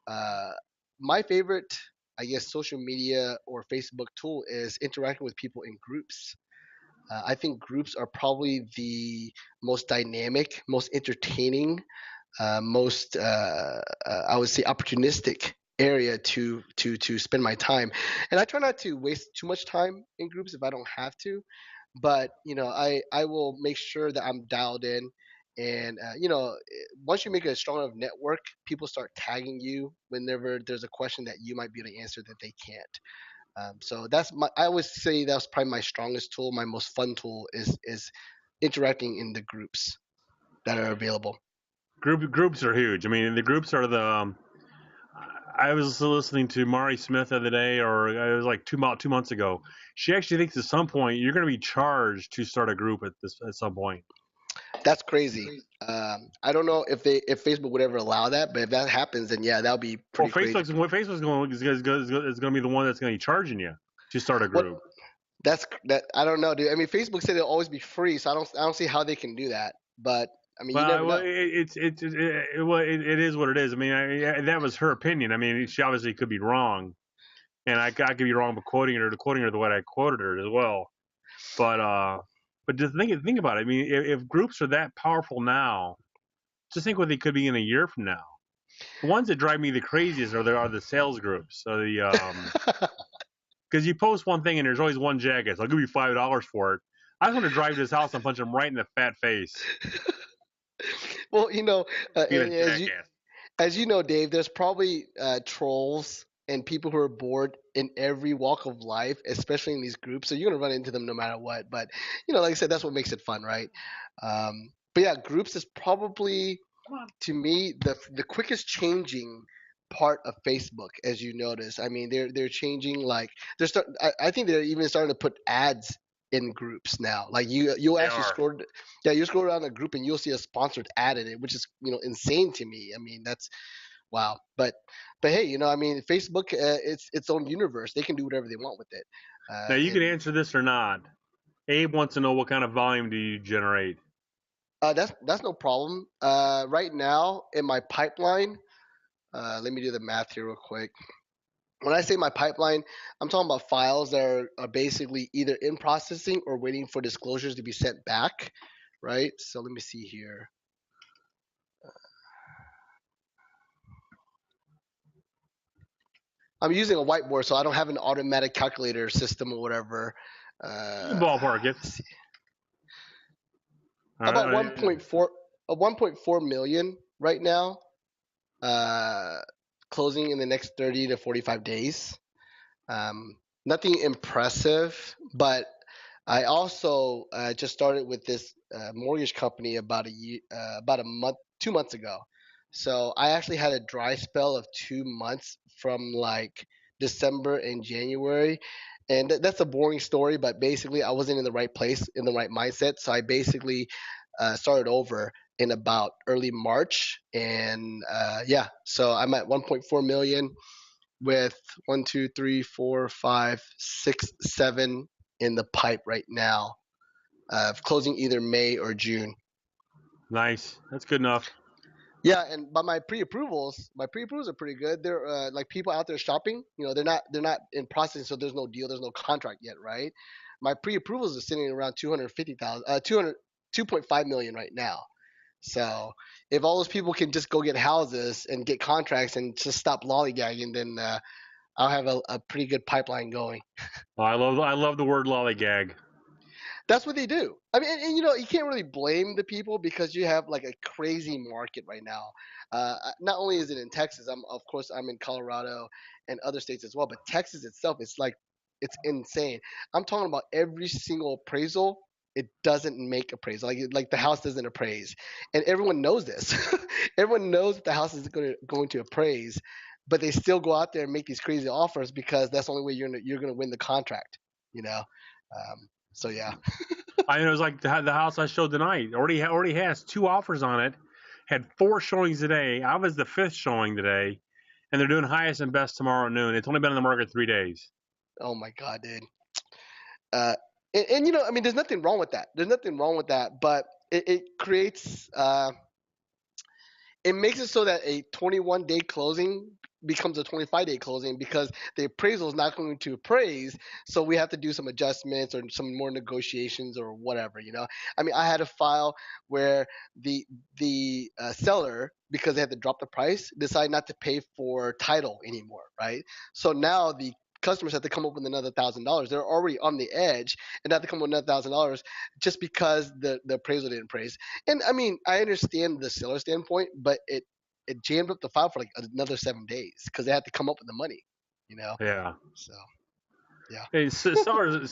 uh, my favorite, I guess, social media or Facebook tool is interacting with people in groups. I think groups are probably the most dynamic, most entertaining, most I would say opportunistic area to spend my time. And I try not to waste too much time in groups if I don't have to, but I will make sure that I'm dialed in. And once you make a strong enough network, people start tagging you whenever there's a question that you might be able to answer that they can't. So I always say that's probably my strongest tool. My most fun tool is interacting in the groups that are available. Groups are huge. I mean, the groups are the. I was listening to Mari Smith the other day, or it was like 2 months ago. She actually thinks at some point you're going to be charged to start a group at some point. That's crazy. I don't know if Facebook would ever allow that, but if that happens, then yeah, that would be Well, pretty crazy. Facebook's going is going to be the one that's going to be charging you to start a What group. that I don't know, dude. I mean, Facebook said it'll always be free, so I don't see how they can do that. But I mean, you never Well, know. it is what it is. I mean, that was her opinion. I mean, she obviously could be wrong, and I could be wrong, but quoting her the way I quoted her as well. But just think about it. I mean, if groups are that powerful now, just think what they could be in a year from now. The ones that drive me the craziest are the sales groups. So because you post one thing and there's always one jackass. I'll give you $5 for it. I just want to drive to his house and punch him right in the fat face. Well, Being a as you jackass. as you know, Dave, there's probably trolls and people who are bored in every walk of life, especially in these groups. So you're gonna run into them no matter what. But like I said, that's what makes it fun, right? But yeah, groups is probably to me the quickest changing part of Facebook, as you notice. I mean, they're changing like I think they're even starting to put ads in groups now. Like you'll They actually are. scroll, yeah, you scroll around a group and you'll see a sponsored ad in it, which is insane to me. I mean, that's wow. But hey, I mean, Facebook, it's its own universe. They can do whatever they want with it. Now you can And answer this or not. Abe wants to know what kind of volume do you generate. that's no problem. Right now in my pipeline, let me do the math here real quick. When I say my pipeline, I'm talking about files that are basically either in processing or waiting for disclosures to be sent back, right? So let me see here. I'm using a whiteboard, so I don't have an automatic calculator system or whatever. You can ballpark it. Let's see. All About right. 1.4 million right now, uh, closing in the next 30 to 45 days. Nothing impressive, but I also just started with this mortgage company about a month, 2 months ago. So I actually had a dry spell of 2 months from like December and January, and that's a boring story. But basically, I wasn't in the right place, in the right mindset. So I basically started over in about early March, and yeah, so I'm at 1.4 million with one, two, three, four, five, six, seven in the pipe right now, closing either May or June. Nice. That's good enough. Yeah, and by my pre-approvals are pretty good. They're like people out there shopping. They're not in processing, so there's no deal, there's no contract yet, right? My pre-approvals are sitting around 250,000, 2.5 million right now. So if all those people can just go get houses and get contracts and just stop lollygagging, then I'll have a pretty good pipeline going. I love the word lollygag. That's what they do. I mean, and you can't really blame the people because you have like a crazy market right now. Not only is it in Texas, of course I'm in Colorado and other states as well, but Texas itself is like it's insane. I'm talking about every single appraisal. It doesn't make appraisal. Like the house doesn't appraise, and everyone knows this. Everyone knows that the house is going to appraise, but they still go out there and make these crazy offers because that's the only way you're gonna win the contract. You know. So yeah. I know it was like the house I showed tonight already has two offers on it. Had four showings today. I was the fifth showing today, and they're doing highest and best tomorrow at noon. It's only been on the market 3 days. Oh my god, dude. Uh, and I mean, there's nothing wrong with that. There's nothing wrong with that, but it creates it makes it so that a 21-day closing becomes a 25-day closing because the appraisal is not going to appraise, so we have to do some adjustments or some more negotiations or whatever. I mean, I had a file where the seller, because they had to drop the price, decided not to pay for title anymore, right? So now the customers have to come up with another $1,000. They're already on the edge and have to come up with another $1,000 just because the appraisal didn't appraise. And I mean, I understand the seller standpoint, but it jammed up the file for like another 7 days because they had to come up with the money, you know. Yeah. So yeah, Hey,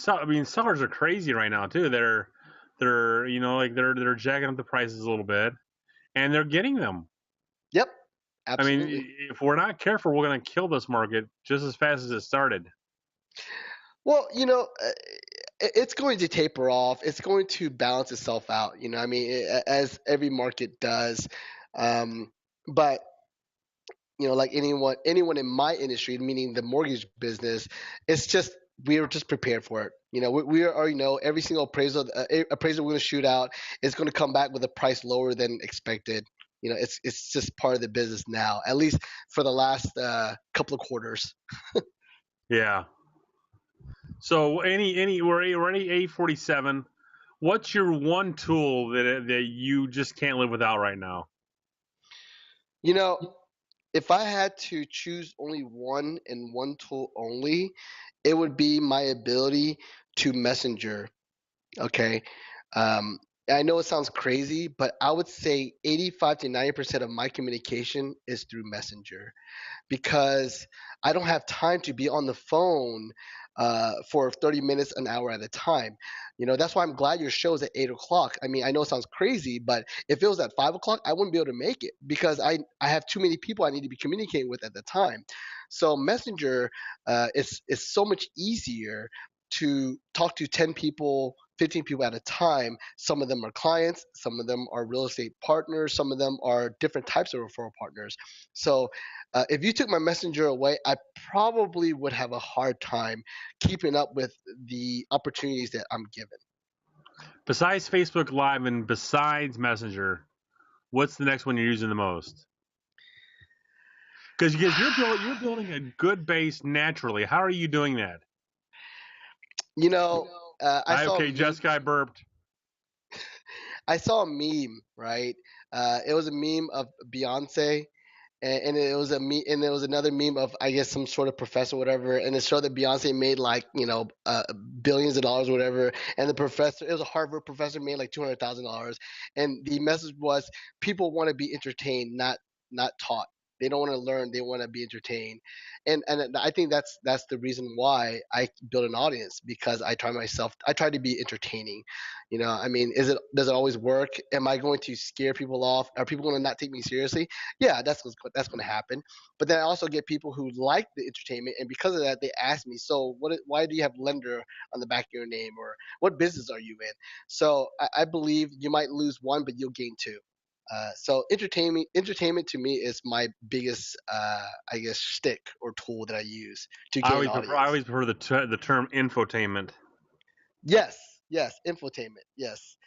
I mean, sellers are crazy right now too. They're like they're jacking up the prices a little bit, and they're getting them. Yep, I mean, absolutely. if we're not careful, we're going to kill this market just as fast as it started. Well, it's going to taper off. It's going to balance itself out. I mean, as every market does. But like anyone in my industry, meaning the mortgage business, it's just we are just prepared for it. We already know every single appraisal we're going to shoot out is going to come back with a price lower than expected. It's just part of the business now, at least for the last couple of quarters. Yeah. So we're any 847. What's your one tool that you just can't live without right now? You know, if I had to choose only one and one tool only, it would be my ability to messenger. Okay. Um, I know it sounds crazy, but I would say 85 to 90% of my communication is through messenger because I don't have time to be on the phone for 30 minutes, an hour at a time. That's why I'm glad your show is at 8 o'clock. I mean, I know it sounds crazy, but if it was at 5 o'clock, I wouldn't be able to make it because I have too many people I need to be communicating with at the time. So Messenger is so much easier to talk to 10 people, 15 people at a time. Some of them are clients, some of them are real estate partners, some of them are different types of referral partners. So if you took my messenger away, I probably would have a hard time keeping up with the opportunities that I'm given. Besides Facebook Live and besides Messenger, what's the next one you're using the most? Because you're building a good base naturally. How are you doing that? You know, I saw a Okay, meme. Jessica, I burped. I saw a meme, right? It was a meme of Beyonce, and it was and there was another meme of I guess some sort of professor, or whatever, and it showed that Beyonce made like billions of dollars, or whatever, and the professor, it was a Harvard professor, made like $200,000, and the message was people want to be entertained, not taught. They don't want to learn; they want to be entertained, and I think that's the reason why I build an audience because I try to be entertaining. I mean, does it always work? Am I going to scare people off? Are people going to not take me seriously? Yeah, that's going to happen. But then I also get people who like the entertainment, and because of that, they ask me, "So, why do you have lender on the back of your name, or what business are you in?" So I believe you might lose one, but you'll gain two. So entertainment to me is my biggest, I guess, shtick or tool that I use to gain an I audience. always prefer the term infotainment. Yes, yes, infotainment. Yes.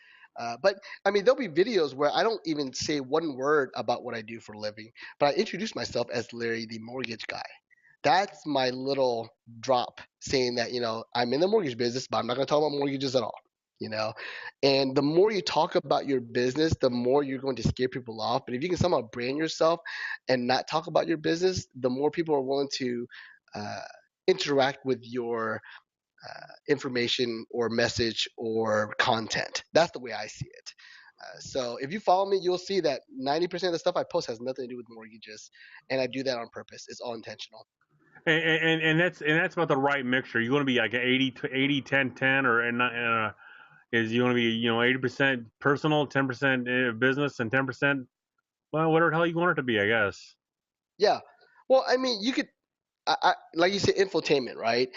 But I mean, there'll be videos where I don't even say one word about what I do for a living, but I introduce myself as Larry, the mortgage guy. That's my little drop saying that, I'm in the mortgage business, but I'm not going to talk about mortgages at all. You know, and the more you talk about your business, the more you're going to scare people off. But if you can somehow brand yourself and not talk about your business, the more people are willing to uh, interact with your information or message or content. That's the way I see it. So if you follow me, you'll see that 90% of the stuff I post has nothing to do with mortgages, and I do that on purpose. It's all intentional. And that's about the right mixture. You want to be like 80 10 10 or is you want to be 80% personal, 10% business, and 10%, well, whatever the hell you want it to be, I guess. Yeah. Well, I mean, you could, like you said, infotainment, right?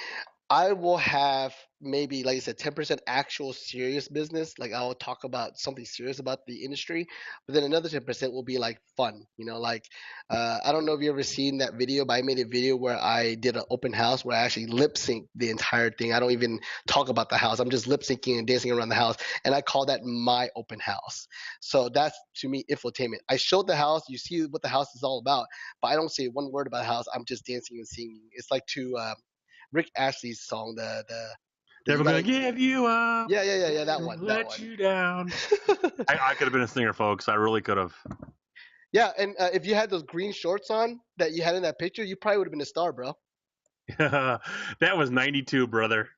I will have maybe, like I said, 10% actual serious business. Like I'll talk about something serious about the industry, but then another 10% will be like fun. Like I don't know if you ever seen that video, but I made a video where I did an open house where I actually lip sync the entire thing. I don't even talk about the house. I'm just lip syncing and dancing around the house, and I call that my open house. So that's to me infotainment. I showed the house. You see what the house is all about, but I don't say one word about the house. I'm just dancing and singing. It's like to Rick Ashley's song, the Never you gonna gotta, give you up, yeah, yeah, yeah, yeah, that never one, that let one. you down. I could have been a singer, folks. I really could have. Yeah, and if you had those green shorts on that you had in that picture, you probably would have been a star, bro. That was 92, brother.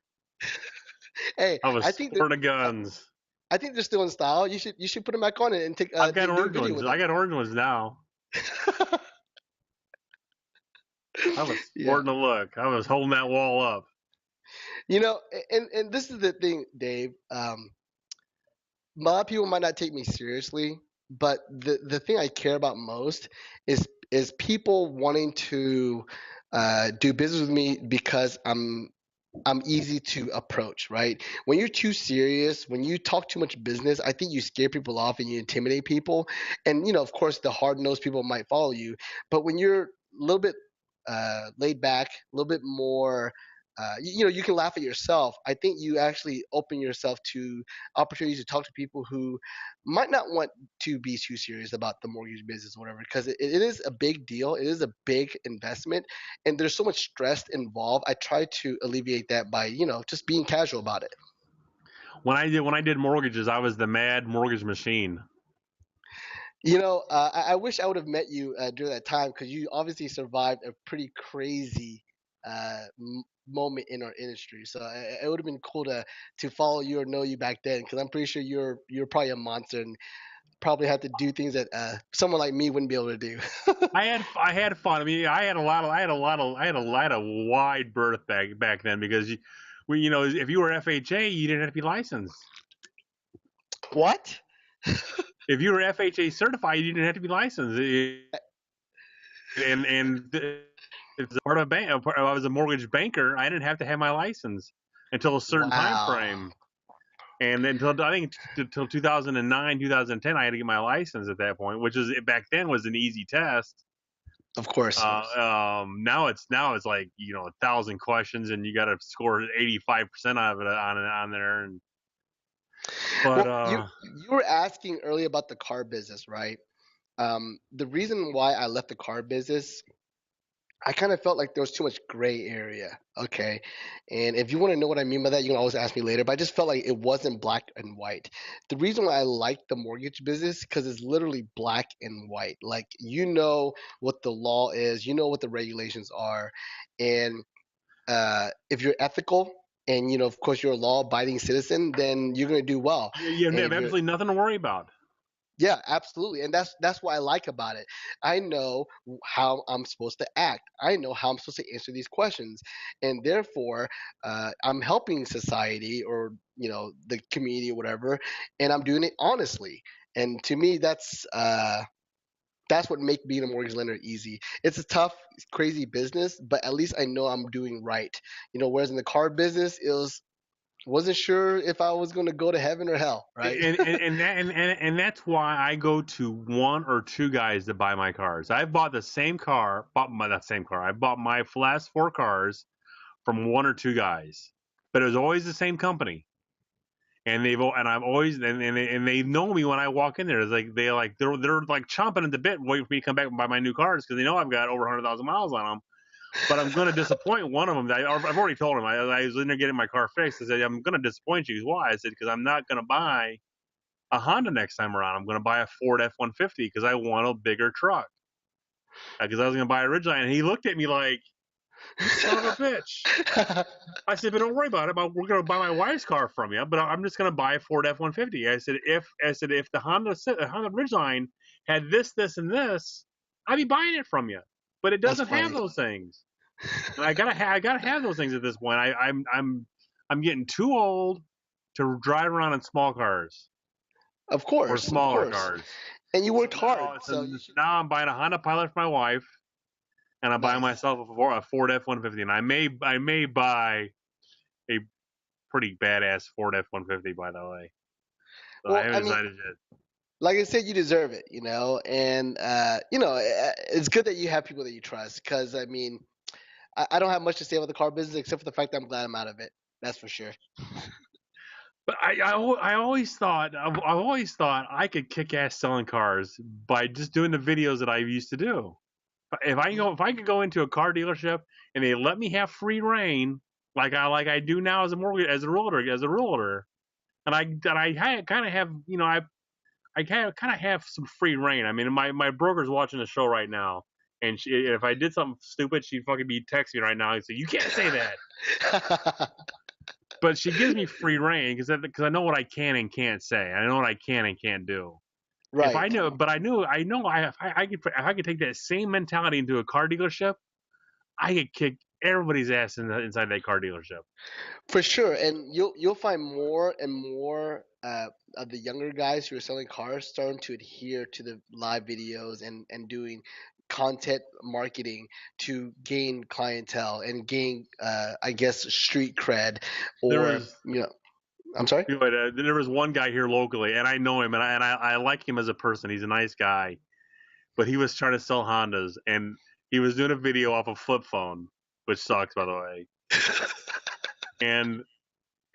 Hey, I was sporting guns. I think they're still in style. You should put them back on it and take I've got do a orange video ones. with I them. got orange ones now. I was Yeah, sporting a look. I was holding that wall up. and this is the thing, Dave. A lot of people might not take me seriously, but the thing I care about most is people wanting to do business with me because I'm easy to approach, right? When you're too serious, when you talk too much business, I think you scare people off and you intimidate people. And of course, the hard-nosed people might follow you. But when you're a little bit laid back, a little bit more, you can laugh at yourself. I think you actually open yourself to opportunities to talk to people who might not want to be too serious about the mortgage business or whatever, because it is a big deal. It is a big investment and there's so much stress involved. I try to alleviate that by just being casual about it. When I did mortgages, I was the mad mortgage machine. I wish I would have met you during that time because you obviously survived a pretty crazy moment in our industry. So it would have been cool to follow you or know you back then, because I'm pretty sure you're probably a monster and probably had to do things that someone like me wouldn't be able to do. I had fun. I mean, I had a wide berth back then because if you were FHA, you didn't have to be licensed. What? If you were FHA certified, you didn't have to be licensed. And it's part of a bank. I was a mortgage banker. I didn't have to have my license until a certain time Wow. frame. And until I think until 2009, 2010, I had to get my license at that point, which is back then was an easy test. Of course. Now it's like 1,000 questions and you got to score 85% of it on there. And but Well, you were asking earlier about the car business, right? The reason why I left the car business, I kind of felt like there was too much gray area. Okay. And if you want to know what I mean by that, you can always ask me later. But I just felt like it wasn't black and white. The reason why I like the mortgage business, because it's literally black and white. Like, what the law is, what the regulations are. And if you're ethical and, of course, you're a law abiding citizen, then you're going to do well. you And have if you're absolutely nothing to worry about. Yeah, absolutely. And that's what I like about it. I know how I'm supposed to act. I know how I'm supposed to answer these questions. And therefore, I'm helping society or, the community or whatever, and I'm doing it honestly. And to me, that's what makes being a mortgage lender easy. It's a tough, crazy business, but at least I know I'm doing right. Whereas in the car business, wasn't sure if I was going to go to heaven or hell, right? And that's why I go to one or two guys to buy my cars. I've bought the same car, that same car. I bought my last four cars from one or two guys, but it was always the same company. And I've always and they know me when I walk in there. It's like they're like chomping at the bit, waiting for me to come back and buy my new cars because they know I've got over 100,000 miles on them. But I'm going to disappoint one of them. I've already told him. I was in there getting my car fixed. I said, I'm going to disappoint you. Why? I said, because I'm not going to buy a Honda next time around. I'm going to buy a Ford F-150 because I want a bigger truck. Because I was going to buy a Ridgeline. And he looked at me like, you son of a bitch. I said, but don't worry about it. We're going to buy my wife's car from you, but I'm just going to buy a Ford F-150. I said, if the Honda Ridgeline had this, this, and this, I'd be buying it from you. But it That's doesn't have funny. those things. And I gotta have those things at this point. I'm getting too old to drive around in small cars Of or course, of smaller course. cars. And you So worked hard, now, so you should. now I'm buying a Honda Pilot for my wife, and I'm buying Nice. myself a Ford F-150. And I may buy a pretty badass Ford F-150, by the way. So I Well, haven't I mean, decided yet. like I said, you deserve it, and it's good that you have people that you trust. Because I mean, I don't have much to say about the car business except for the fact that I'm glad I'm out of it. That's for sure. But I've always thought I could kick ass selling cars by just doing the videos that I used to do. If I could go into a car dealership and they let me have free reign like I do now as a realtor, and I kind of have I kind of have some free reign. I mean, my broker's watching the show right now, and if I did something stupid, she'd fucking be texting me right now and say, "You can't say that." But she gives me free reign because I know what I can and can't say. I know what I can and can't do. If I Right. know, but I know if I could take that same mentality into a car dealership, I could kick everybody's ass inside that car dealership. For sure, and you'll find more and more of the younger guys who are selling cars starting to adhere to the live videos and doing content marketing to gain clientele and gain, I guess, street cred, There or was I'm sorry. there was one guy here locally, and I know him, and I like him as a person. He's a nice guy, but he was trying to sell Hondas, and he was doing a video off a flip phone, which sucks, by the way. And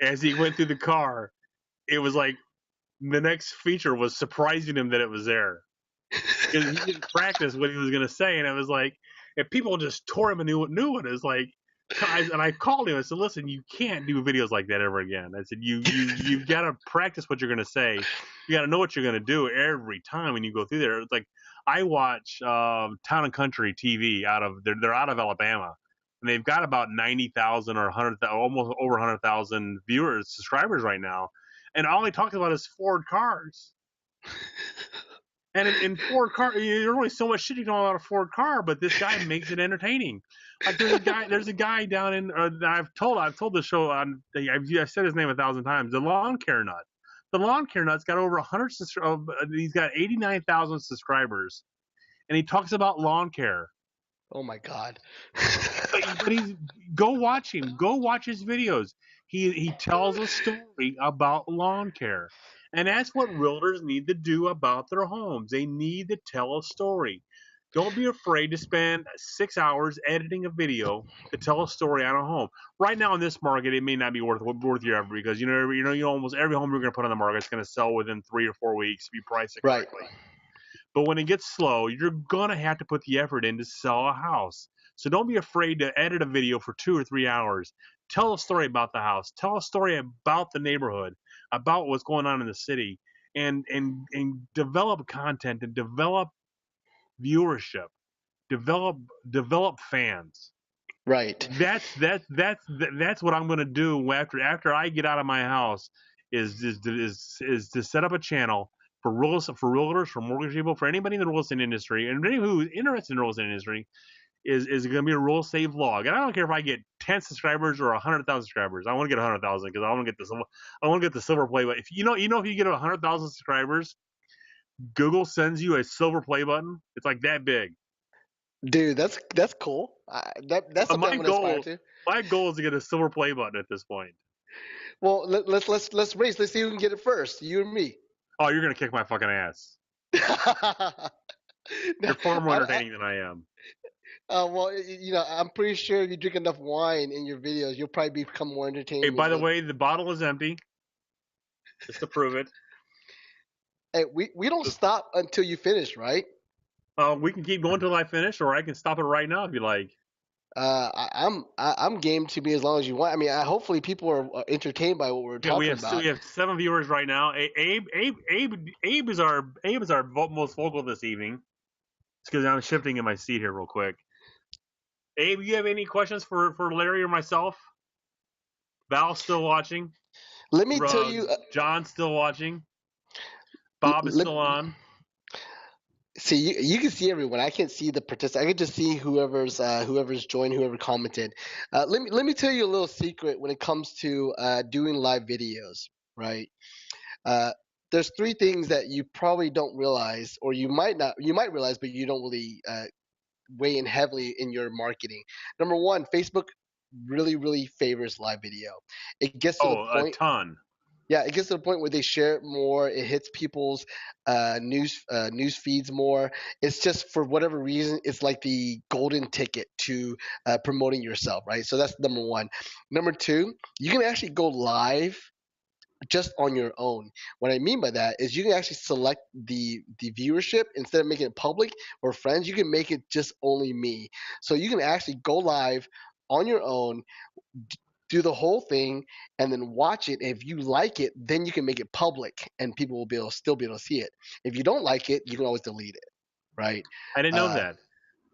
as he went through the car, it was like the next feature was surprising him that it was there, because he didn't practice what he was going to say, and it was like, if people just tore him a new one, it's like, and I called him. I said, "Listen, you can't do videos like that ever again." I said, "You got to practice what you're going to say. You got to know what you're going to do every time when you go through there." It's like, I watch Town and Country TV they're out of Alabama, and they've got about 90,000 or 100,000, almost over 100,000 subscribers right now, and all he talks about is Ford cars. And in Ford car, there's only so much shit you can know about a Ford car, but this guy makes it entertaining. Like there's a guy down in. I've told the show on. I've said his name 1,000 times. The Lawn Care Nut. The Lawn Care Nut's got over 100. He's got 89,000 subscribers, and he talks about lawn care. Oh my God. But he's go watch him. Go watch his videos. He tells a story about lawn care. And that's what realtors need to do about their homes. They need to tell a story. Don't be afraid to spend 6 hours editing a video to tell a story on a home. Right now in this market, it may not be worth your effort, because almost every home you're going to put on the market is going to sell within 3 or 4 weeks if you price it Right. correctly. But when it gets slow, you're going to have to put the effort in to sell a house. So don't be afraid to edit a video for 2 or 3 hours. Tell a story about the house. Tell a story about the neighborhood, about what's going on in the city, and develop content and develop viewership. Develop fans. Right. That's what I'm going to do after I get out of my house, is to set up a channel for realtors, for mortgage people, for anybody in the real estate industry, and anybody who's interested in the real estate industry, is going to be a real estate vlog. And I don't care if I get 10 subscribers or 100,000 subscribers. I want to get 100,000 because I want to get the silver play button. If you get 100,000 subscribers, Google sends you a silver play button. It's like that big. Dude, that's cool. That's something I'm gonna aspire to. My goal is to get a silver play button at this point. Well, let's race. Let's see who can get it first. You and me. Oh, you're gonna kick my fucking ass. You're far more entertaining than I am. Well, I'm pretty sure if you drink enough wine in your videos, you'll probably become more entertaining. Hey, by the way, the bottle is empty. Just to prove it. Hey, we don't stop until you finish, right? We can keep going till I finish, or I can stop it right now if you like. I'm game to be as long as you want. I mean, hopefully people are entertained by what we're talking about. We have 7 viewers right now. Abe is our most vocal this evening. It's because I'm shifting in my seat here real quick. Abe, you have any questions for Larry or myself? Val's still watching. Let me tell you, John's still watching. Bob is still on. See, you can see everyone. I can't see the participants. I can just see whoever's joined, whoever commented. Let me tell you a little secret when it comes to doing live videos, right? There's 3 things that you probably don't realize, or you might realize, but you don't really weigh in heavily in your marketing. Number 1, Facebook really, really favors live video. It gets to the point. A ton. Yeah, it gets to the point where they share it more. It hits people's news feeds more. It's just, for whatever reason, it's like the golden ticket to promoting yourself, right? So that's number 1. Number 2, you can actually go live just on your own. What I mean by that is you can actually select the viewership. Instead of making it public or friends, you can make it just only me. So you can actually go live on your own, do the whole thing, and then watch it. If you like it, then you can make it public, and people will still be able to see it. If you don't like it, you can always delete it, right? I didn't know that.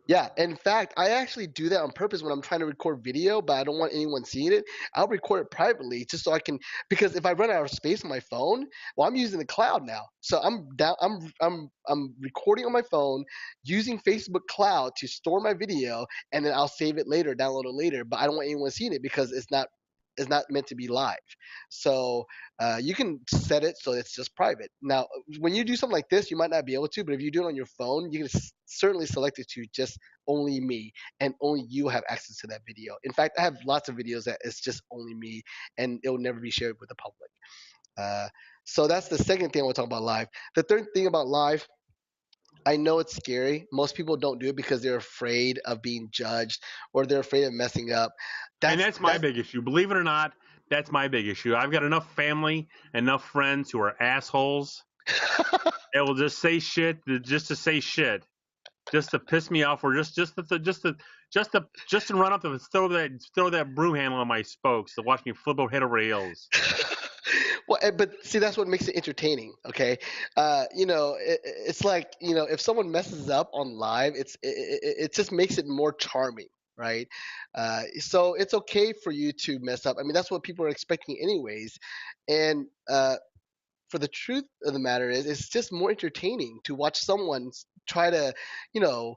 Yeah, in fact, I actually do that on purpose when I'm trying to record video, but I don't want anyone seeing it. I'll record it privately just so I can, because if I run out of space on my phone, well, I'm using the cloud now. So I'm down, I'm recording on my phone using Facebook Cloud to store my video, and then I'll save it later, download it later. But I don't want anyone seeing it because it's not meant to be live. So you can set it so it's just private. Now, when you do something like this, you might not be able to, but if you do it on your phone, you can certainly select it to just only me, and only you have access to that video. In fact, I have lots of videos that it's just only me, and it will never be shared with the public. Uh, so that's the second thing I want to talk about live. The third thing about live, I know it's scary. Most people don't do it because they're afraid of being judged or they're afraid of messing up. And That's that's my big issue. Believe it or not, that's my big issue. I've got enough family, enough friends who are assholes that will just say shit just to say shit, just to piss me off, or just to run up and throw that broom handle on my spokes to watch me flip head over heels. well, but see, that's what makes it entertaining. Okay, it's like if someone messes up on live, it just makes it more charming, right? So it's okay for you to mess up. I mean, that's what people are expecting, anyways, and for the truth of the matter is, it's just more entertaining to watch someone try to, you know,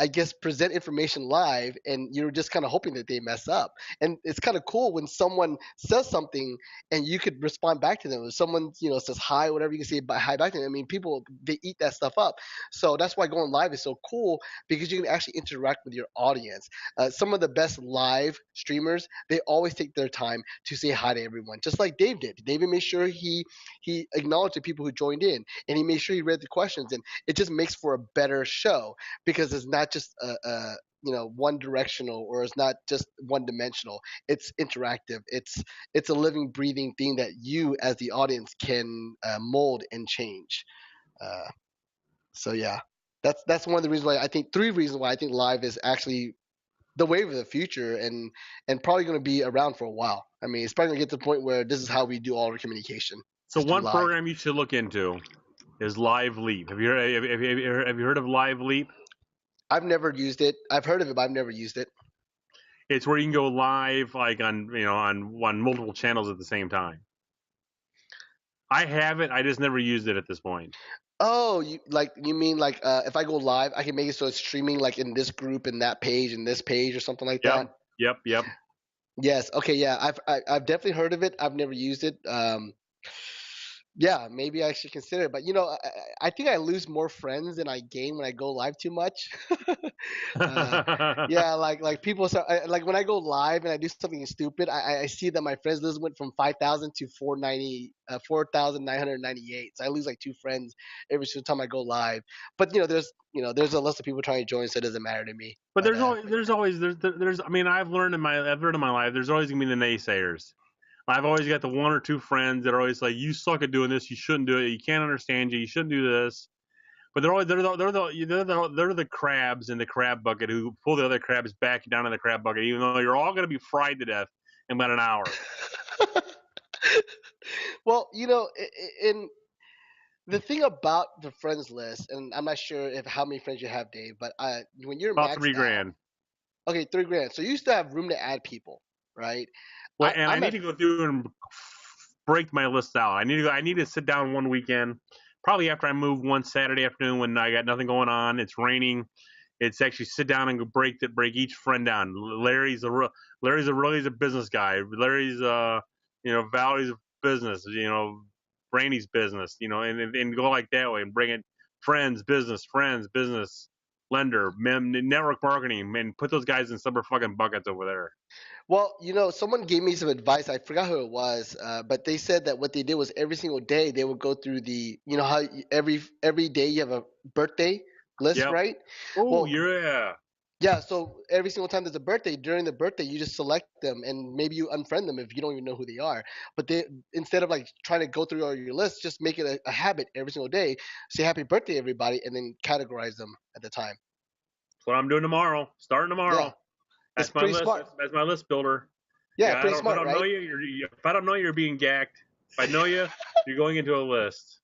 I guess present information live, and you're just kind of hoping that they mess up. And it's kind of cool when someone says something and you could respond back to them. If someone says hi, whatever, you can say hi back to them. I mean, people, they eat that stuff up. So that's why going live is so cool, because you can actually interact with your audience. Some of the best live streamers, they always take their time to say hi to everyone, just like Dave did. David made sure he acknowledged the people who joined in, and he made sure he read the questions, and it just makes for a better show, because it's not just one directional, or it's not just one dimensional. It's interactive. It's a living, breathing thing that you as the audience can mold and change. uh, so yeah, that's one of the reasons why I think, three reasons why I think live is actually the wave of the future, and probably going to be around for a while. I mean, it's probably going to get to the point where this is how we do all our communication, So is through one live. program you should look into is Live Leap. Have you heard of Live Leap? I've never used it. I've heard of it, but I've never used it. It's where you can go live, like on multiple channels at the same time. I have it. I just never used it at this point. Oh, you mean like if I go live, I can make it so it's streaming like in this group and that page and this page or something like Yep, that. yep. Yes. Okay. Yeah. I've definitely heard of it. I've never used it. Yeah, maybe I should consider it. But I think I lose more friends than I gain when I go live too much. uh, yeah, like people start, like when I go live and I do something stupid, I see that my friends list went from 5,000 to 4,998. So I lose like two friends every single time I go live. But there's a list of people trying to join, so it doesn't matter to me. But But there's. I mean, I've learned in my life. There's always gonna be the naysayers. I've always got the one or two friends that are always like, "You suck at doing this. You shouldn't do it. You can't understand you. You shouldn't do this." But they're the crabs in the crab bucket who pull the other crabs back down in the crab bucket, even though you're all gonna be fried to death in about an hour. well, in the thing about the friends list, and I'm not sure if how many friends you have, Dave, but when you're About maxed three out, grand. okay, 3 grand. So you used to have room to add people, right? Well, and I I'm need at to go through and break my list out. I need to sit down one weekend, probably after I move one Saturday afternoon when I got nothing going on. It's raining. It's actually sit down and break each friend down. Larry's a business guy. Larry's Valerie's business. Brandy's business. And go like that way and bring it friends, business, lender, network marketing, and put those guys in separate fucking buckets over there. Well, someone gave me some advice. I forgot who it was, but they said that what they did was every single day they would go through how every day you have a birthday list, Yep. right? Oh, Well, yeah. yeah, so every single time there's a birthday, during the birthday, you just select them, and maybe you unfriend them if you don't even know who they are. But they, instead of like trying to go through all your lists, just make it a habit every single day. Say happy birthday, everybody, and then categorize them at the time. That's what I'm doing tomorrow. Starting Yeah, tomorrow. it's That's my pretty list. smart. That's my list builder. Yeah, Yeah, pretty if I smart, don't know right? you, if I don't know you, you're being gacked. If I know you, you're going into a list.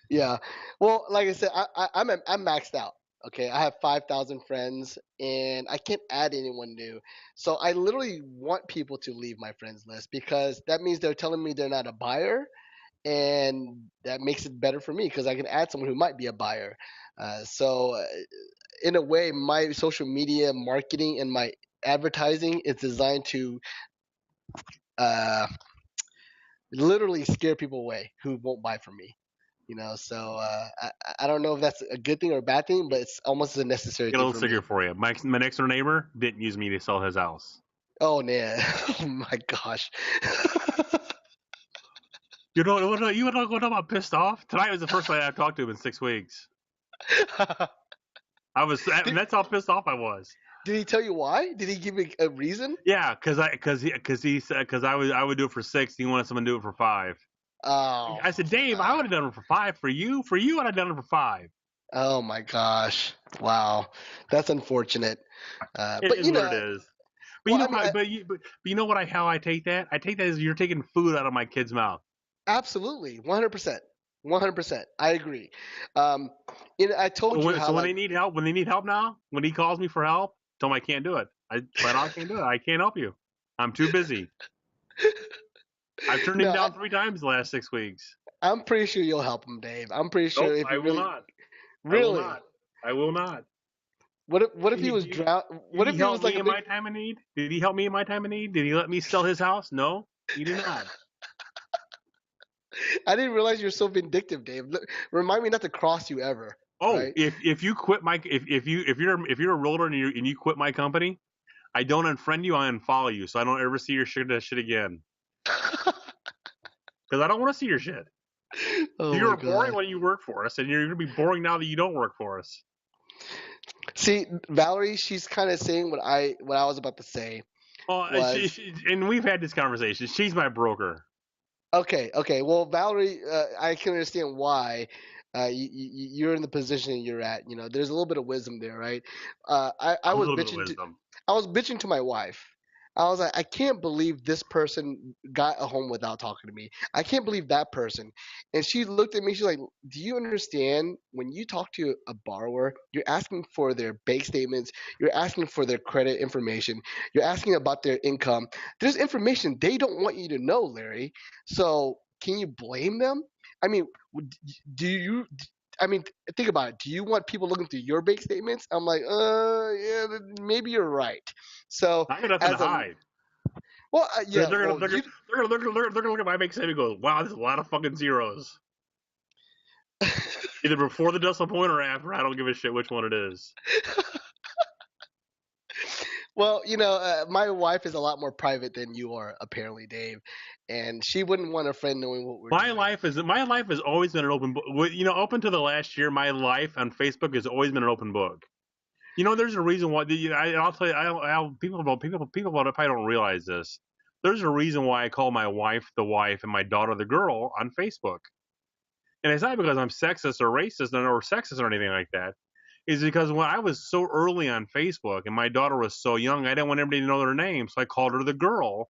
Yeah. Well, like I said, I'm maxed out. Okay, I have 5,000 friends and I can't add anyone new. So I literally want people to leave my friends list because that means they're telling me they're not a buyer, and that makes it better for me because I can add someone who might be a buyer. So in a way, my social media marketing and my advertising is designed to uh, literally scare people away who won't buy from me. So I don't know if that's a good thing or a bad thing, but it's almost a necessary Get a thing little for me. secret for you. My next door neighbor didn't use me to sell his house. Oh man, oh my gosh. What I'm pissed off? Tonight was the first time I've talked to him in 6 weeks. did, That's how pissed off I was. did he tell you why? Did he give you a reason? Yeah, because I would do it for 6. He wanted someone to do it for 5. Oh, I said, Dave, I would have done it for 5 for you. For you, I'd have done it for 5. oh my gosh. Wow, that's unfortunate. It But is what it is. But well, I mean, but you know what how I take that? I take that as you're taking food out of my kid's mouth. absolutely, 100%, 100%. I agree. Um, I told you how So when like they need help, now, when he calls me for help, tell him I can't do it. I flat out can't do it. I can't help you. I'm too busy. I've turned him no, down 3 times the last 6 weeks. I'm pretty sure you'll help him, Dave. I'm pretty sure Nope, if I you will really, not. I will really, not. I will not. what if Did he he, was did drown? did What he if he help was like me a in big? my time of need? Did he help me in my time of need? Did he let me sell his house? No, he did not. I didn't realize you're so vindictive, Dave. Look, remind me not to cross you ever. Oh, Right? if you quit my if you're a realtor and you quit my company, I don't unfriend you. I unfollow you, so I don't ever see your shit again. Because I don't want to see your shit. Oh You my were boring god. when you worked for us, and you're gonna be boring now that you don't work for us. See, Valerie, she's kind of saying what I was about to say Well, was and we've had this conversation. She's my broker. okay. Okay. Well, Valerie, I can understand why you're in the position you're at. There's a little bit of wisdom there, right? I A was little bit of bitching to wisdom. I was bitching to my wife. I was like, I can't believe this person got a home without talking to me. I can't believe that person. And she looked at me. She's like, do you understand when you talk to a borrower, you're asking for their bank statements, you're asking for their credit information, you're asking about their income. There's information they don't want you to know, Larry. So can you blame them? I mean, do you? I mean, think about it. Do you want people looking through your bank statements? I'm like, yeah, maybe you're right. So I got nothing to as a hide. well, They're, yeah, they're gonna well, they're gonna you they're gonna look at my bank statement and go, "Wow, there's a lot of fucking zeros." Either before the decimal point or after. I don't give a shit which one it is. well, my wife is a lot more private than you are, apparently, Dave, and she wouldn't want a friend knowing what we're doing. My life has always been an open book. Up until the last year, my life on Facebook has always been an open book. There's a reason why. I'll tell you. People probably don't realize this. There's a reason why I call my wife the wife and my daughter the girl on Facebook, and it's not because I'm sexist or racist or sexist or anything like that. Is because when I was so early on Facebook and my daughter was so young, I didn't want everybody to know their name, so I called her the girl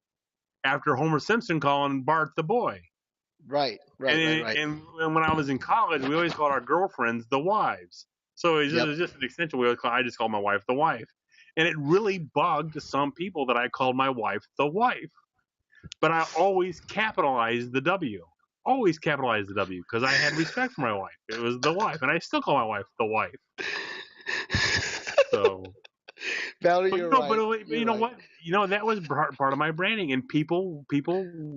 after Homer Simpson calling Bart the boy. Right, right, right, And, right. and when I was in college, we always called our girlfriends the wives. So Yep. it's just an extension. I just called my wife the wife. And it really bugged some people that I called my wife the wife. But I always capitalized the W. Always capitalized the W because I had respect for my wife. It was the wife. And I still call my wife the wife. So, Valerie, but you're right. you You're know right. what? That was part of my branding, and people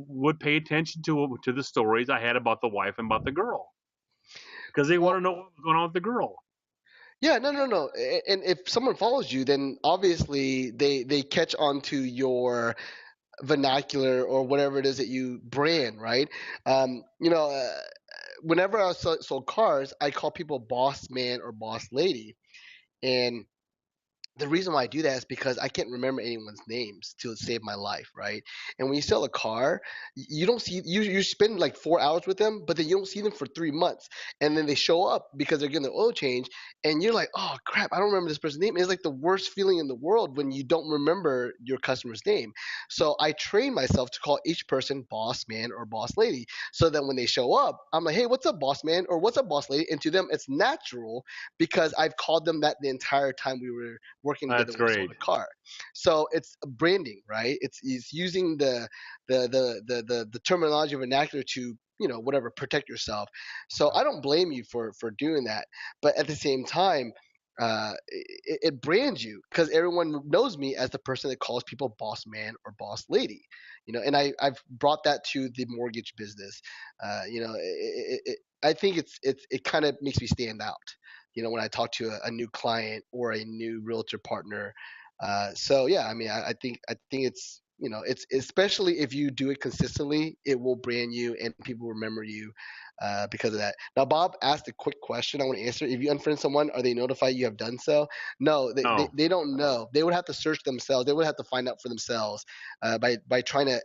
would pay attention to the stories I had about the wife and about the girl because they want Well, to know what was going on with the girl. yeah, no, no, no. And if someone follows you, then obviously they catch on to your vernacular or whatever it is that you brand, right? Um, you know, uh, Whenever I sold cars, I call people boss man or boss lady, and the reason why I do that is because I can't remember anyone's names to save my life, right? And when you sell a car, you don't see you spend like 4 hours with them, but then you don't see them for 3 months, and then they show up because they're getting their oil change, and you're like, oh crap, I don't remember this person's name. It's like the worst feeling in the world when you don't remember your customer's name. So I train myself to call each person boss man or boss lady, so that when they show up, I'm like, hey, what's up, boss man, or what's up, boss lady, and to them it's natural because I've called them that the entire time we were working together That's when we sold great. a car. So it's branding, right? It's using the terminology vernacular to, whatever, protect yourself. So I don't blame you for doing that, but at the same time, it brands you because everyone knows me as the person that calls people boss man or boss lady, and I've brought that to the mortgage business. I think it kind of makes me stand out, when I talk to a new client or a new realtor partner. So yeah, I mean, I think it's especially if you do it consistently, it will brand you and people remember you because of that. Now, Bob asked a quick question. I want to answer. If you unfriend someone, are they notified you have done so? No, they, they, No, they don't know. They would have to search themselves. They would have to find out for themselves by trying to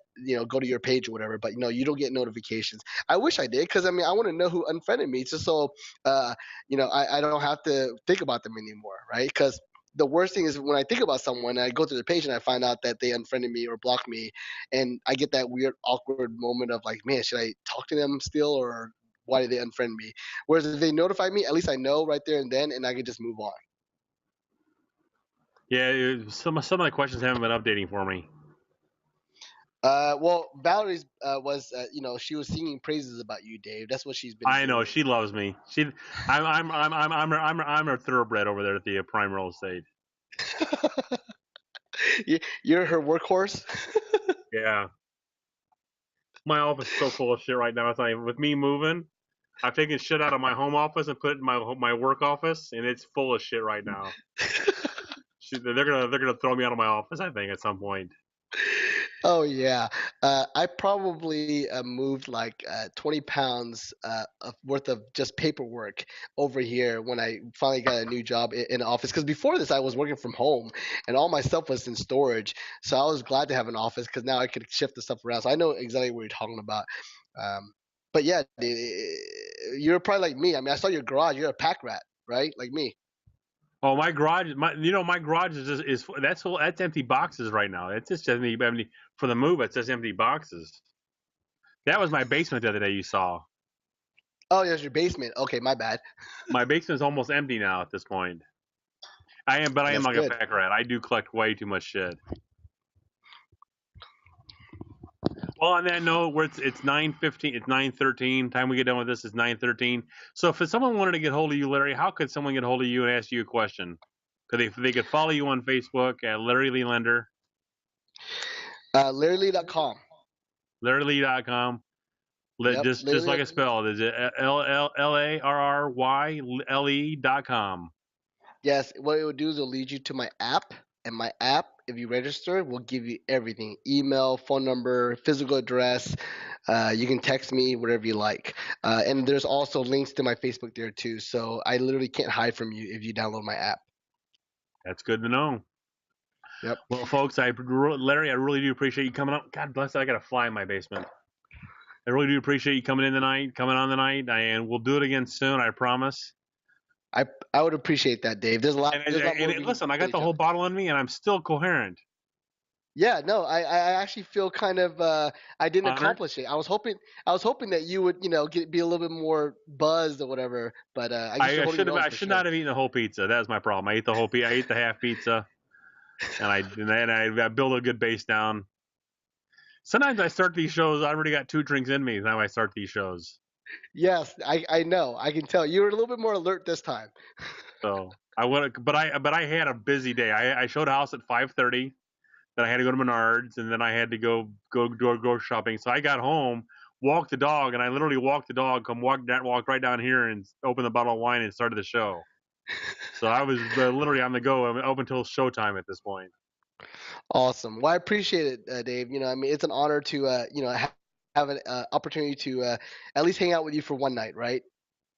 go to your page or whatever. But you don't get notifications. I wish I did because I mean I want to know who unfriended me just so I don't have to think about them anymore, right? Because the worst thing is when I think about someone, I go to the page and I find out that they unfriended me or blocked me, and I get that weird, awkward moment of like, man, should I talk to them still or why did they unfriend me? Whereas if they notify me, at least I know right there and then, and I can just move on. yeah, some of the questions haven't been updating for me. Well, Valerie's was, she was singing praises about you, Dave. That's what she's been I know doing. she loves me. I'm her thoroughbred over there at the prime real estate. You're her workhorse. Yeah, my office is so full of shit right now. It's not even, with me moving. I've taken shit out of my home office and put it in my work office, and it's full of shit right now. They're gonna throw me out of my office, I think, at some point. Oh yeah, I probably moved like 20 pounds worth of just paperwork over here when I finally got a new job in the office. Because before this, I was working from home, and all my stuff was in storage. So I was glad to have an office because now I could shift the stuff around. So I know exactly what you're talking about. But yeah, you're probably like me. I mean, I saw your garage. You're a pack rat, right? Like me. Oh, my garage, my garage that's empty boxes right now. It's just empty for the move. It's just empty boxes. That was my basement the other day. You saw Oh, there's your basement. Okay, my bad. my basement's almost empty now at this point. But I am That's like a good. pack rat. I do collect way too much shit. Well, on that note, where it's 9:15, it's 9:13. Time we get done with this is 9:13. So, if someone wanted to get hold of you, Larry, how could someone get hold of you and ask you a question? Could they could follow you on Facebook at Larry Lee Lender, LarryLee.com. LarryLee.com. Yep, Just like Larry. I spelled, is it LarryLe.com? Yes, what it would do is it'll lead you to my app, and my app, if you register, will give you everything: email, phone number, physical address. You can text me, whatever you like. And there's also links to my Facebook there too. So I literally can't hide from you if you download my app. That's good to know. Yep. Well, folks, Larry, I really do appreciate you coming up. God bless it, I got a fly in my basement. I really do appreciate you coming in tonight, coming on the night, and we'll do it again soon. I promise. I I would appreciate that, Dave. There's a lot. And, There's a lot more and, we and can listen, I do with got the each whole other. bottle in me, and I'm still coherent. Yeah, no, I actually feel kind of I didn't Honored. accomplish it. I was hoping that you would be a little bit more buzzed or whatever. But I guess you're holding your own I for should sure. not have eaten the whole pizza. That was my problem. I ate the half pizza, and I built a good base down. Sometimes I start these shows. I already got two drinks in me. Now I start these shows. Yes, I know. I can tell you were a little bit more alert this time. So I would, but I had a busy day. I showed a house at 5:30. Then I had to go to Menards, and then I had to go shopping. So I got home, walked the dog, and I literally walked the dog, walked right down here, and opened the bottle of wine and started the show. So I was literally on the go, open until showtime at this point. Awesome. Well, I appreciate it, Dave. I mean, it's an honor to have an opportunity to at least hang out with you for one night, right?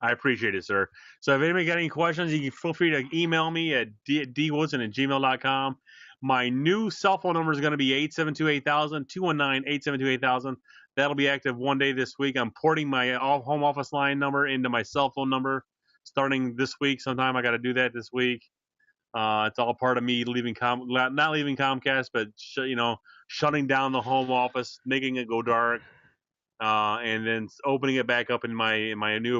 I appreciate it, sir. So if anybody got any questions, you can feel free to email me at dwoodson@gmail.com. My new cell phone number is going to be 872-8000, 219-872-8000. That'll be active one day this week. I'm porting my home office line number into my cell phone number starting this week sometime. I got to do that this week. It's all part of me leaving not leaving Comcast, but shutting down the home office, making it go dark, and then opening it back up in my new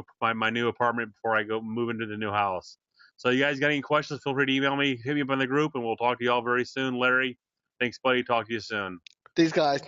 apartment before I go move into the new house. So you guys got any questions? Feel free to email me, hit me up in the group, and we'll talk to y'all very soon. Larry, thanks, buddy. Talk to you soon. These guys.